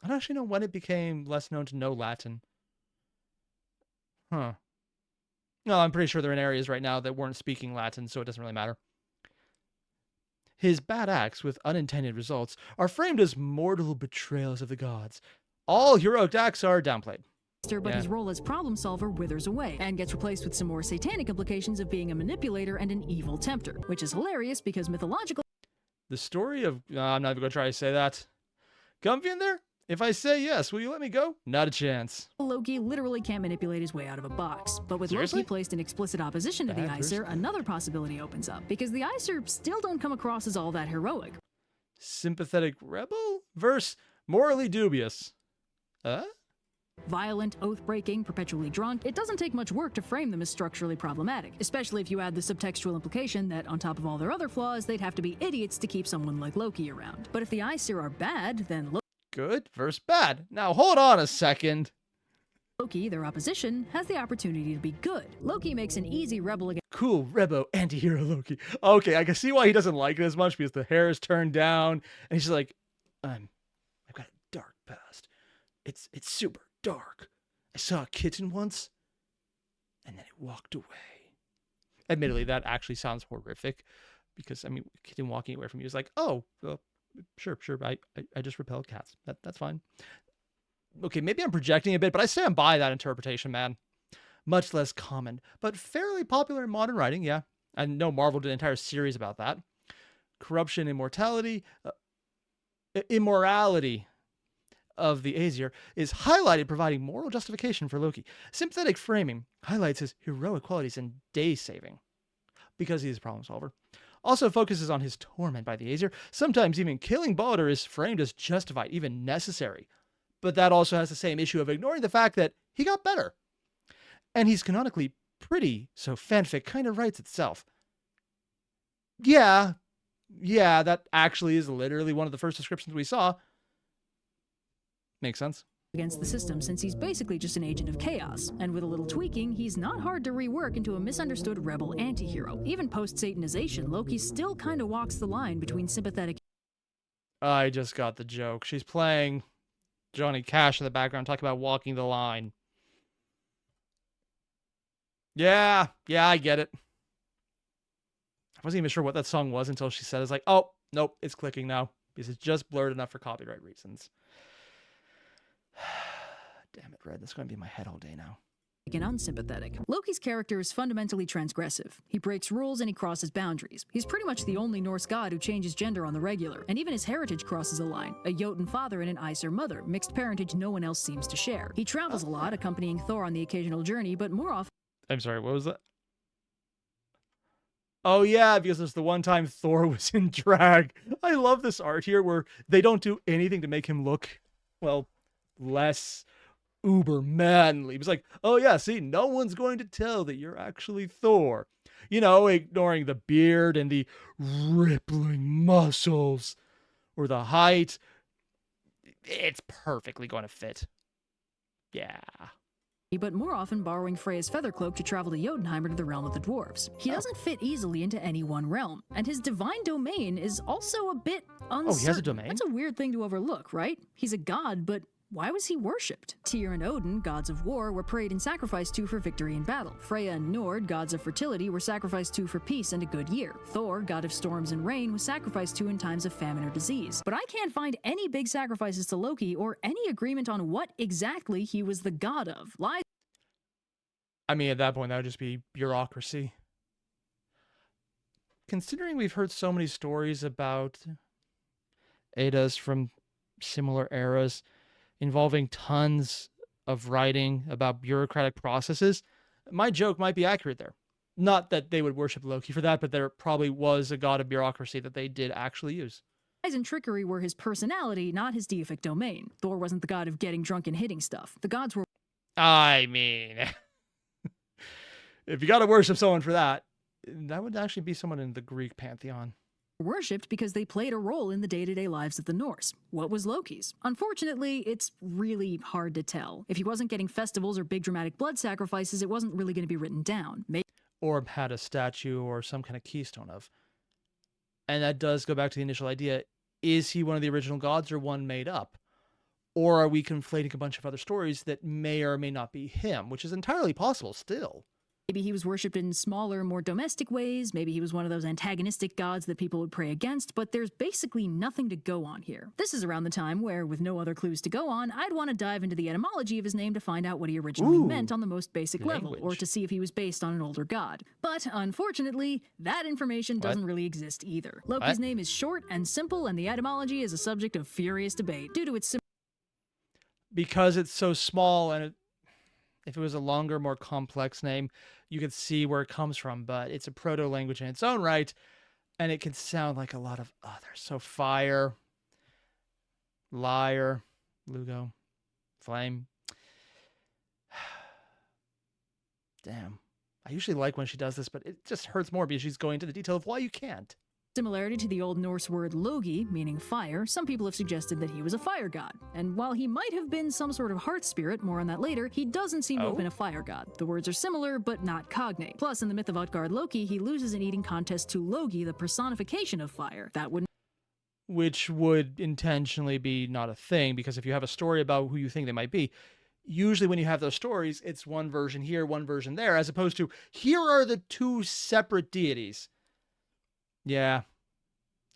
S1: I don't actually know when it became less known to know Latin. Huh. No, I'm pretty sure they're in areas right now that weren't speaking Latin, so it doesn't really matter. His bad acts with unintended results are framed as mortal betrayals of the gods. All heroic acts are downplayed.
S2: But his role as problem solver withers away and gets replaced with some more satanic implications of being a manipulator and an evil tempter, which is hilarious because mythological.
S1: The story of... I'm not even going to try to say that. Comfy in there? If I say yes, will you let me go? Not a chance.
S2: Loki literally can't manipulate his way out of a box. But with
S1: Seriously?
S2: Loki placed in explicit opposition to the Aesir, another possibility opens up. Because the Aesir still don't come across as all that heroic.
S1: Sympathetic rebel versus morally dubious.
S2: Violent, oath-breaking, perpetually drunk, it doesn't take much work to frame them as structurally problematic, especially if you add the subtextual implication that, on top of all their other flaws, they'd have to be idiots to keep someone like Loki around. But if the Aesir are bad, then
S1: Good versus bad. Now hold on a second.
S2: Loki, their opposition, has the opportunity to be good. Loki makes an easy rebel against
S1: Cool, Rebo, anti-hero Loki. Okay, I can see why he doesn't like it as much because the hair is turned down, and he's like, I've got a dark past. It's super dark. I saw a kitten once, and then it walked away. Admittedly, that actually sounds horrific, because, a kitten walking away from you is like, oh, sure, I just repel cats. That's fine. Okay, maybe I'm projecting a bit, but I stand by that interpretation, man. Much less common, but fairly popular in modern writing, yeah. I know Marvel did an entire series about that. Corruption, immortality of the Aesir is highlighted, providing moral justification for Loki. Sympathetic framing highlights his heroic qualities and day saving, because he's a problem solver. Also focuses on his torment by the Aesir. Sometimes even killing Balder is framed as justified, even necessary. But that also has the same issue of ignoring the fact that he got better. And he's canonically pretty, so fanfic kind of writes itself. Yeah, that actually is literally one of the first descriptions we saw. Makes sense.
S2: against the system since he's basically just an agent of chaos. And with a little tweaking, he's not hard to rework into a misunderstood rebel anti-hero. Even post-Satanization, Loki still kinda walks the line between sympathetic
S1: I just got the joke. She's playing Johnny Cash in the background talking about walking the line. Yeah, I get it. I wasn't even sure what that song was until she said it. It's like, oh, nope, it's clicking now. Because it's just blurred enough for copyright reasons. Damn it, Red. That's going to be in my head all day now.
S2: and unsympathetic. Loki's character is fundamentally transgressive. He breaks rules and he crosses boundaries. He's pretty much the only Norse god who changes gender on the regular, and even his heritage crosses a line. A Jotun father and an Aesir mother, mixed parentage no one else seems to share. He travels a lot, accompanying Thor on the occasional journey, but more often...
S1: I'm sorry, what was that? Oh yeah, because it's the one time Thor was in drag. I love this art here where they don't do anything to make him look, well, less uber manly. It's like, oh yeah, see, no one's going to tell that you're actually Thor. You know, ignoring the beard and the rippling muscles or the height. It's perfectly going to fit. Yeah.
S2: But more often borrowing Freya's feather cloak to travel to Jotunheimer to the realm of the dwarves. He doesn't fit easily into any one realm, and his divine domain is also a bit uncertain.
S1: Oh, he has a domain?
S2: That's a weird thing to overlook, right? He's a god, but why was he worshipped? Tyr and Odin, gods of war, were prayed and sacrificed to for victory in battle. Freya and Nord, gods of fertility, were sacrificed to for peace and a good year. Thor, god of storms and rain, was sacrificed to in times of famine or disease. But I can't find any big sacrifices to Loki or any agreement on what exactly he was the god of.
S1: I mean, at that point, that would just be bureaucracy. Considering we've heard so many stories about Eddas from similar eras involving tons of writing about bureaucratic processes, my joke might be accurate there. Not that they would worship Loki for that, but there probably was a god of bureaucracy that they did actually use.
S2: Lies and trickery were his personality, not his deific domain. Thor wasn't the god of getting drunk and hitting stuff. The gods were...
S1: I mean... if you got to worship someone for that, that would actually be someone in the Greek pantheon.
S2: Worshipped because they played a role in the day-to-day lives of the Norse. What was Loki's? Unfortunately, it's really hard to tell. If he wasn't getting festivals or big dramatic blood sacrifices, it wasn't really going to be written down.
S1: Or had a statue or some kind of keystone of. And that does go back to the initial idea. Is he one of the original gods or one made up? Or are we conflating a bunch of other stories that may or may not be him, which is entirely possible still.
S2: Maybe he was worshipped in smaller, more domestic ways. Maybe he was one of those antagonistic gods that people would pray against, but there's basically nothing to go on here. This is around the time where, with no other clues to go on, I'd want to dive into the etymology of his name to find out what he originally meant on the most basic level, or to see if he was based on an older god. But, unfortunately, that information doesn't really exist either. Loki's name is short and simple, and the etymology is a subject of furious debate due to its
S1: because it's so small, and if it was a longer, more complex name, you could see where it comes from, but it's a proto-language in its own right, and it can sound like a lot of others. So fire, liar, Lugo, flame. Damn. I usually like when she does this, but it just hurts more because she's going into the detail of why you can't.
S2: Similarity to the Old Norse word logi, meaning fire, some people have suggested that he was a fire god. And while he might have been some sort of heart spirit, more on that later, he doesn't seem to have been a fire god. The words are similar, but not cognate. Plus, in the myth of Utgard Loki, he loses an eating contest to Logi, the personification of fire. That wouldn't...
S1: Which would intentionally be not a thing, because if you have a story about who you think they might be, usually when you have those stories, it's one version here, one version there, as opposed to, here are the two separate deities. Yeah,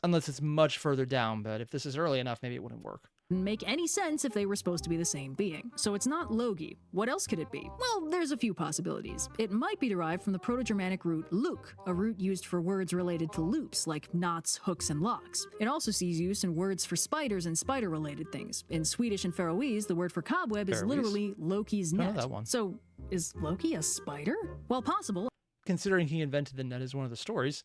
S1: unless it's much further down, but if this is early enough, maybe it wouldn't work.
S2: Make any sense if they were supposed to be the same being. So it's not Logi. What else could it be? Well, there's a few possibilities. It might be derived from the Proto-Germanic root luk, a root used for words related to loops, like knots, hooks, and locks. It also sees use in words for spiders and spider-related things. In Swedish and Faroese, the word for cobweb is literally Loki's net.
S1: That one.
S2: So, is Loki a spider? Well, possible.
S1: Considering he invented the net as one of the stories,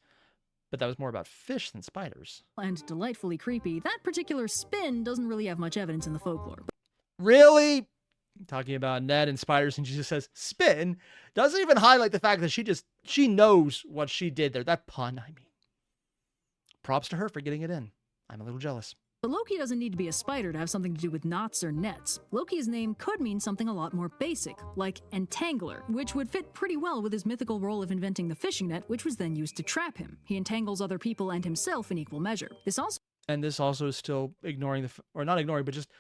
S1: but that was more about fish than spiders.
S2: And delightfully creepy, that particular spin doesn't really have much evidence in the folklore.
S1: Really? Talking about net and spiders, and she just says spin, doesn't even highlight the fact that she knows what she did there. That pun, I mean. Props to her for getting it in. I'm a little jealous.
S2: But Loki doesn't need to be a spider to have something to do with knots or nets. Loki's name could mean something a lot more basic, like Entangler, which would fit pretty well with his mythical role of inventing the fishing net, which was then used to trap him. He entangles other people and himself in equal measure. This also
S1: is still ignoring or not ignoring, but just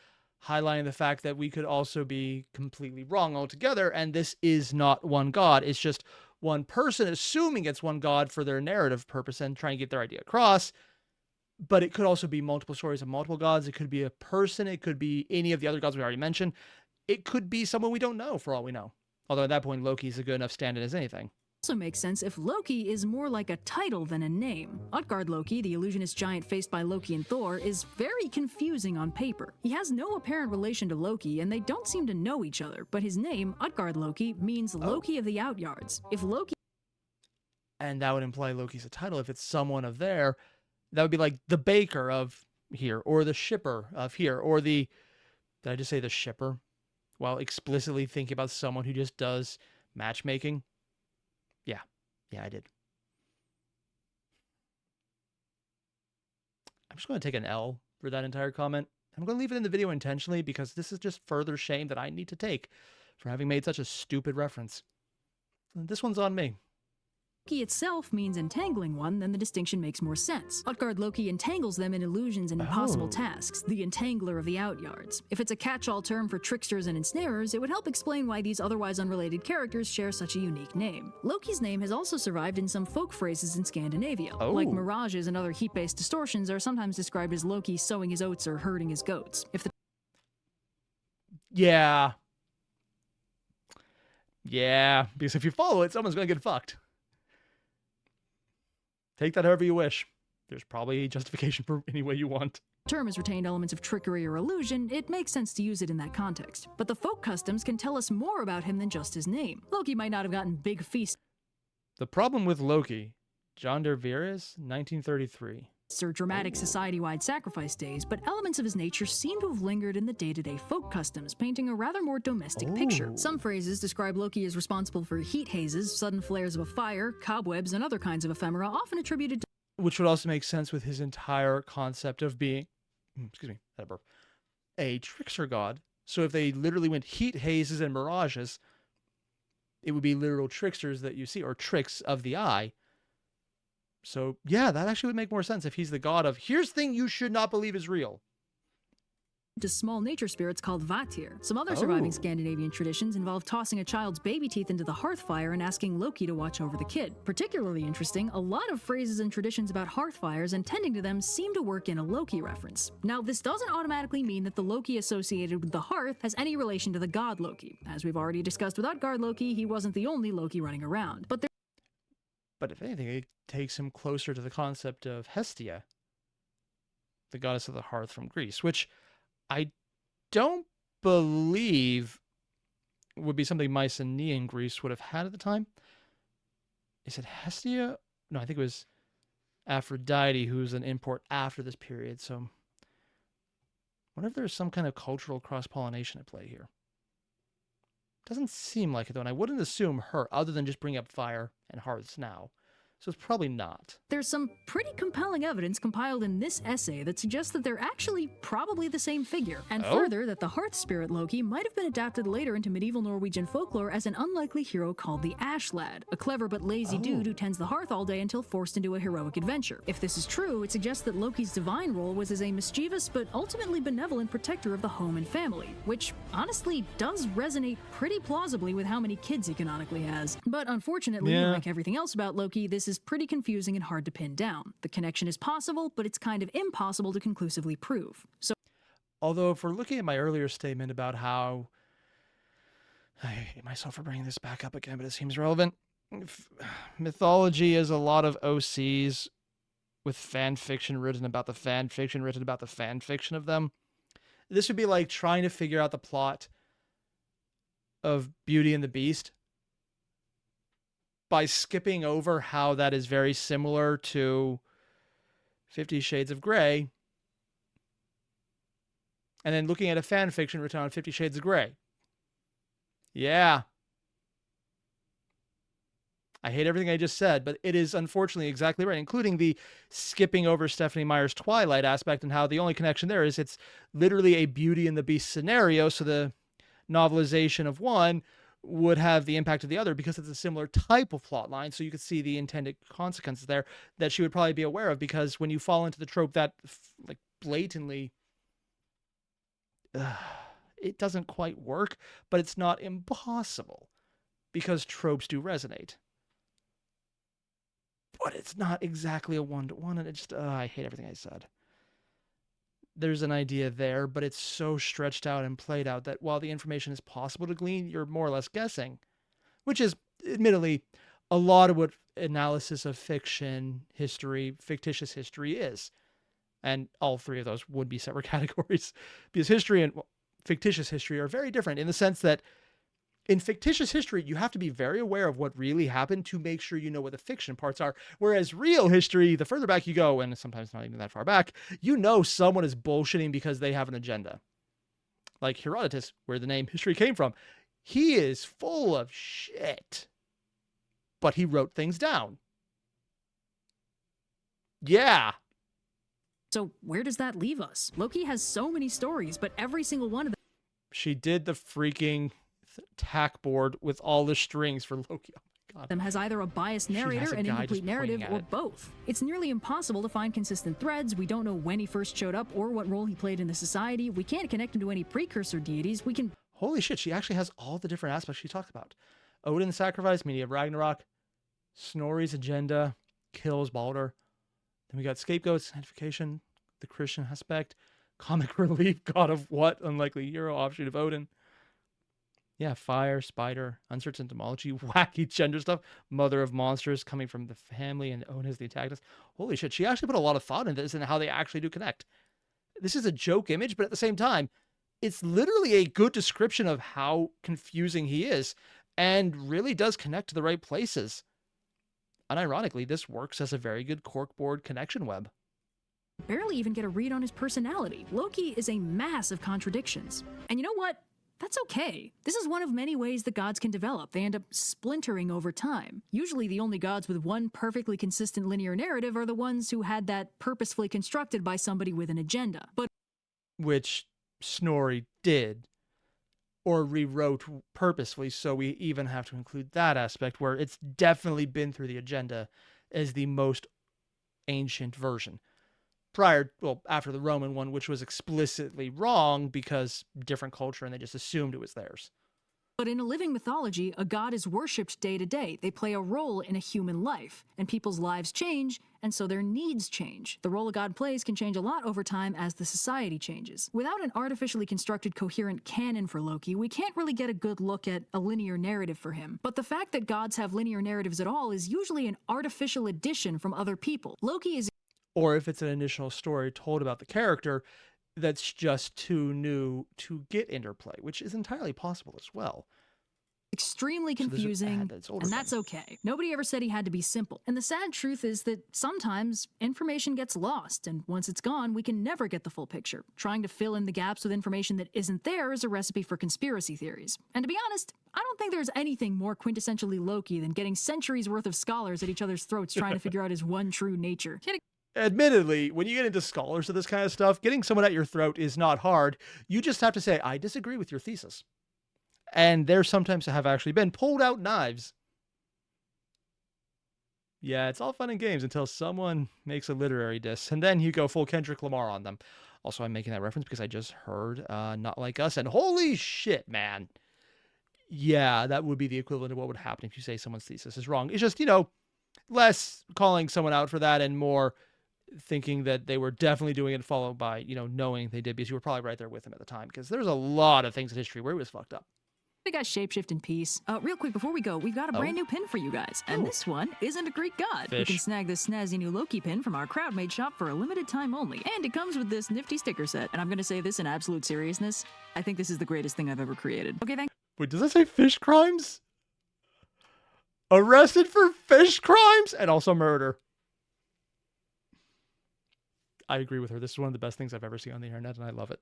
S1: highlighting the fact that we could also be completely wrong altogether, and this is not one god. It's just one person assuming it's one god for their narrative purpose and trying to get their idea across. But it could also be multiple stories of multiple gods. It could be a person. It could be any of the other gods we already mentioned. It could be someone we don't know, for all we know. Although at that point, Loki is a good enough stand-in as anything.
S2: also makes sense if Loki is more like a title than a name. Utgard Loki, the illusionist giant faced by Loki and Thor, is very confusing on paper. He has no apparent relation to Loki, and they don't seem to know each other, but his name, Utgard Loki, means Loki of the Outyards. If Loki...
S1: And that would imply Loki's a title. If it's someone of there, that would be like the baker of here, or the shipper of here, or the... Did I just say the shipper? While explicitly thinking about someone who just does matchmaking? Yeah, I did. I'm just going to take an L for that entire comment. I'm going to leave it in the video intentionally because this is just further shame that I need to take for having made such a stupid reference. This one's on me.
S2: Loki itself means entangling one, then the distinction makes more sense. Utgard Loki entangles them in illusions and impossible tasks, the entangler of the Outyards. If it's a catch-all term for tricksters and ensnarers, it would help explain why these otherwise unrelated characters share such a unique name. Loki's name has also survived in some folk phrases in Scandinavia, like mirages and other heat-based distortions are sometimes described as Loki sowing his oats or herding his goats.
S1: Yeah, because if you follow it, someone's going to get fucked. Take that however you wish. There's probably a justification for any way you want.
S2: The term has retained elements of trickery or illusion, it makes sense to use it in that context. But the folk customs can tell us more about him than just his name. Loki might not have gotten big feasts.
S1: The problem with Loki, John der Veres, 1933.
S2: Or dramatic society-wide sacrifice days, but elements of his nature seem to have lingered in the day-to-day folk customs, painting a rather more domestic picture. Some phrases describe Loki as responsible for heat hazes, sudden flares of a fire, cobwebs, and other kinds of ephemera, often attributed to...
S1: Which would also make sense with his entire concept of being, a trickster god. So if they literally went heat hazes and mirages, it would be literal tricksters that you see, or tricks of the eye. So, yeah, that actually would make more sense if he's the god of, here's thing you should not believe is real.
S2: To small nature spirits called Vatir. Some other surviving Scandinavian traditions involve tossing a child's baby teeth into the hearth fire and asking Loki to watch over the kid. Particularly interesting, a lot of phrases and traditions about hearth fires and tending to them seem to work in a Loki reference. Now, this doesn't automatically mean that the Loki associated with the hearth has any relation to the god Loki. As we've already discussed with Utgard Loki, he wasn't the only Loki running around.
S1: But if anything, it takes him closer to the concept of Hestia, the goddess of the hearth from Greece, which I don't believe would be something Mycenaean Greece would have had at the time. Is it Hestia? No, I think it was Aphrodite, who's an import after this period. So I wonder if there's some kind of cultural cross-pollination at play here. Doesn't seem like it, though, and I wouldn't assume her, other than just bring up fire and hearths now. So it's probably not.
S2: There's some pretty compelling evidence compiled in this essay that suggests that they're actually probably the same figure, and further that the hearth spirit Loki might have been adapted later into medieval Norwegian folklore as an unlikely hero called the Ash Lad, a clever but lazy dude who tends the hearth all day until forced into a heroic adventure. If this is true, it suggests that Loki's divine role was as a mischievous but ultimately benevolent protector of the home and family, which honestly does resonate pretty plausibly with how many kids he canonically has. But unfortunately, like everything else about Loki, this is pretty confusing and hard to pin down. The connection is possible, but it's kind of impossible to conclusively prove. So,
S1: although if we're looking at my earlier statement about how I hate myself for bringing this back up again, but it seems relevant. Mythology is a lot of OCs with fan fiction written about the fan fiction written about the fan fiction of them. This would be like trying to figure out the plot of Beauty and the Beast by skipping over how that is very similar to 50 Shades of Grey, and then looking at a fan fiction written on 50 Shades of Grey. Yeah. I hate everything I just said, but it is unfortunately exactly right, including the skipping over Stephanie Meyer's Twilight aspect and how the only connection there is it's literally a Beauty and the Beast scenario. So the novelization of one would have the impact of the other because it's a similar type of plot line. So you could see the intended consequences there that she would probably be aware of, because when you fall into the trope that like blatantly, it doesn't quite work, but it's not impossible because tropes do resonate. But it's not exactly a one-to-one, and it just, I hate everything I said. There's an idea there, but it's so stretched out and played out that while the information is possible to glean, you're more or less guessing, which is admittedly a lot of what analysis of fiction, history, fictitious history is. And all three of those would be separate categories, because history and fictitious history are very different in the sense that in fictitious history, you have to be very aware of what really happened to make sure you know what the fiction parts are. Whereas real history, the further back you go, and sometimes not even that far back, you know someone is bullshitting because they have an agenda. Like Herodotus, where the name history came from. He is full of shit. But he wrote things down. Yeah.
S2: So where does that leave us? Loki has so many stories, but every single one of
S1: She did the freaking tack board with all the strings for Loki. Oh my God.
S2: them has either a biased
S1: She has
S2: narrator,
S1: a
S2: an
S1: guy
S2: incomplete
S1: just
S2: narrative,
S1: pointing
S2: or
S1: at it.
S2: both. It's nearly impossible to find consistent threads. We don't know when he first showed up or what role he played in the society. We can't connect him to any precursor deities. We can
S1: Holy shit, she actually has all the different aspects she talked about. Odin's sacrifice, meaning of Ragnarok, Snorri's agenda, kills Balder. Then we got scapegoats, sanctification, the Christian aspect, comic relief, god of what? Unlikely hero, offshoot of Odin. Yeah, fire, spider, uncertain etymology, wacky gender stuff, mother of monsters coming from the family, and Odin is the antagonist. Holy shit, she actually put a lot of thought into this and how they actually do connect. This is a joke image, but at the same time, it's literally a good description of how confusing he is and really does connect to the right places. Unironically, this works as a very good corkboard connection web.
S2: barely even get a read on his personality. Loki is a mass of contradictions. And you know what? That's okay. This is one of many ways the gods can develop. They end up splintering over time. Usually the only gods with one perfectly consistent linear narrative are the ones who had that purposefully constructed by somebody with an agenda. But
S1: Which Snorri did, or rewrote purposefully, so we even have to include that aspect where it's definitely been through the agenda as the most ancient version. After the Roman one, which was explicitly wrong because different culture and they just assumed it was theirs.
S2: But in a living mythology, a god is worshipped day to day. They play a role in a human life, and people's lives change, and so their needs change. The role a god plays can change a lot over time as the society changes. Without an artificially constructed coherent canon for Loki, we can't really get a good look at a linear narrative for him. But the fact that gods have linear narratives at all is usually an artificial addition from other people. Loki is
S1: Or if it's an initial story told about the character that's just too new to get interplay, which is entirely possible as well.
S2: extremely
S1: So there's an
S2: confusing,
S1: ad that's older
S2: and that's
S1: than-
S2: okay. Nobody ever said he had to be simple. And the sad truth is that sometimes information gets lost, and once it's gone, we can never get the full picture. Trying to fill in the gaps with information that isn't there is a recipe for conspiracy theories. And to be honest, I don't think there's anything more quintessentially Loki than getting centuries worth of scholars at each other's throats trying to figure out his one true nature. Kidding.
S1: Admittedly, when you get into scholars of this kind of stuff, getting someone at your throat is not hard. You just have to say, I disagree with your thesis. And there sometimes have actually been pulled out knives. Yeah, it's all fun and games until someone makes a literary diss, and then you go full Kendrick Lamar on them. Also, I'm making that reference because I just heard Not Like Us, and holy shit, man. Yeah, that would be the equivalent of what would happen if you say someone's thesis is wrong. It's just, less calling someone out for that and more thinking that they were definitely doing it, followed by, knowing they did, because you were probably right there with them at the time, because there's a lot of things in history where it was fucked up.
S2: They got shapeshift in peace. Real quick before we go, we've got a brand new pin for you guys. And this one isn't a Greek god. You
S1: Fish.
S2: can snag this snazzy new Loki pin from our crowd-made shop for a limited time only. And it comes with this nifty sticker set. And I'm gonna say this in absolute seriousness. I think this is the greatest thing I've ever created. Okay, thanks.
S1: Wait, does that say fish crimes? Arrested for fish crimes and also murder. I agree with her. This is one of the best things I've ever seen on the internet, and I love it.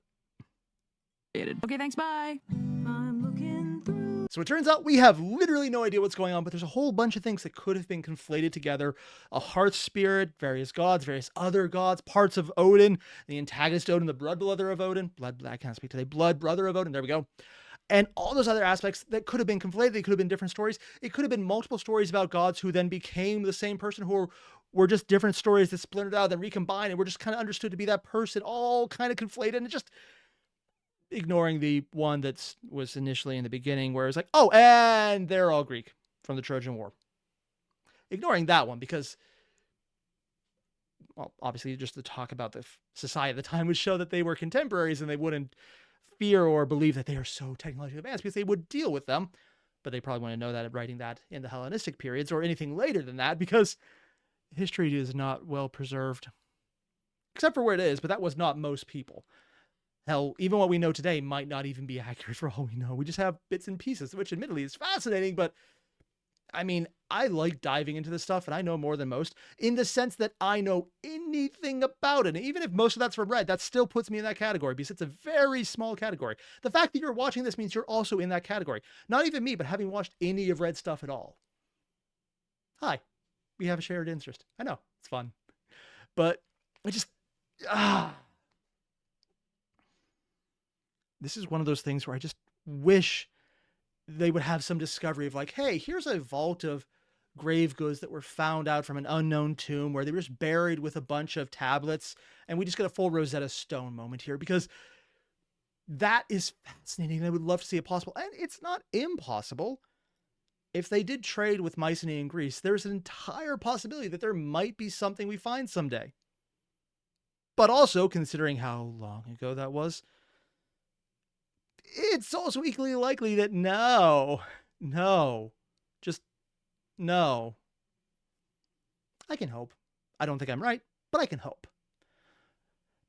S2: Okay, thanks, bye. I'm looking through
S1: So it turns out we have literally no idea what's going on, but there's a whole bunch of things that could have been conflated together. A hearth spirit, various gods, various other gods, parts of Odin, the antagonist Odin, the blood brother of Odin, I can't speak today, blood brother of Odin, there we go. And all those other aspects that could have been conflated. They could have been different stories. It could have been multiple stories about gods who then became the same person, who were just different stories that splintered out, then recombined, and were just kind of understood to be that person, all kind of conflated, and just ignoring the one that was initially in the beginning where it was like, oh, and they're all Greek from the Trojan War. Ignoring that one because, well, obviously just to talk about the society at the time would show that they were contemporaries and they wouldn't fear or believe that they are so technologically advanced because they would deal with them. But they probably wouldn't know that writing that in the Hellenistic periods or anything later than that because history is not well preserved. Except for where it is, but that was not most people. Hell, even what we know today might not even be accurate for all we know. We just have bits and pieces, which admittedly is fascinating, but I mean, I like diving into this stuff and I know more than most in the sense that I know anything about it. And even if most of that's from Red, that still puts me in that category because it's a very small category. The fact that you're watching this means you're also in that category. Not even me, but having watched any of Red stuff at all. Hi, we have a shared interest. I know, it's fun. But I just, this is one of those things where I just wish they would have some discovery of like, hey, here's a vault of grave goods that were found out from an unknown tomb where they were just buried with a bunch of tablets. And we just get a full Rosetta Stone moment here because that is fascinating. I would love to see it possible. And it's not impossible. If they did trade with Mycenae and Greece, there's an entire possibility that there might be something we find someday. But also, considering how long ago that was, it's also equally likely that no. I can hope. I don't think I'm right, but I can hope.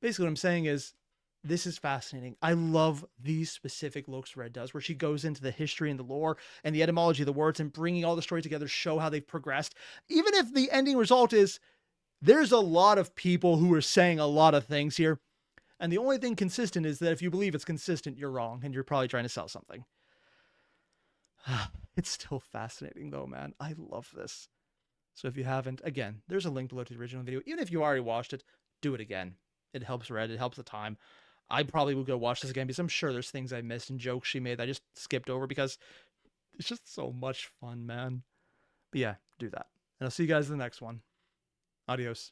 S1: Basically, what I'm saying is, this is fascinating. I love these specific looks Red does, where she goes into the history and the lore and the etymology of the words and bringing all the stories together, show how they've progressed. Even if the ending result is, there's a lot of people who are saying a lot of things here. And the only thing consistent is that if you believe it's consistent, you're wrong, and you're probably trying to sell something. It's still fascinating, though, man. I love this. So if you haven't, again, there's a link below to the original video. Even if you already watched it, do it again. It helps Red. It helps the time. I probably will go watch this again because I'm sure there's things I missed and jokes she made that I just skipped over because it's just so much fun, man. But yeah, do that. And I'll see you guys in the next one. Adios.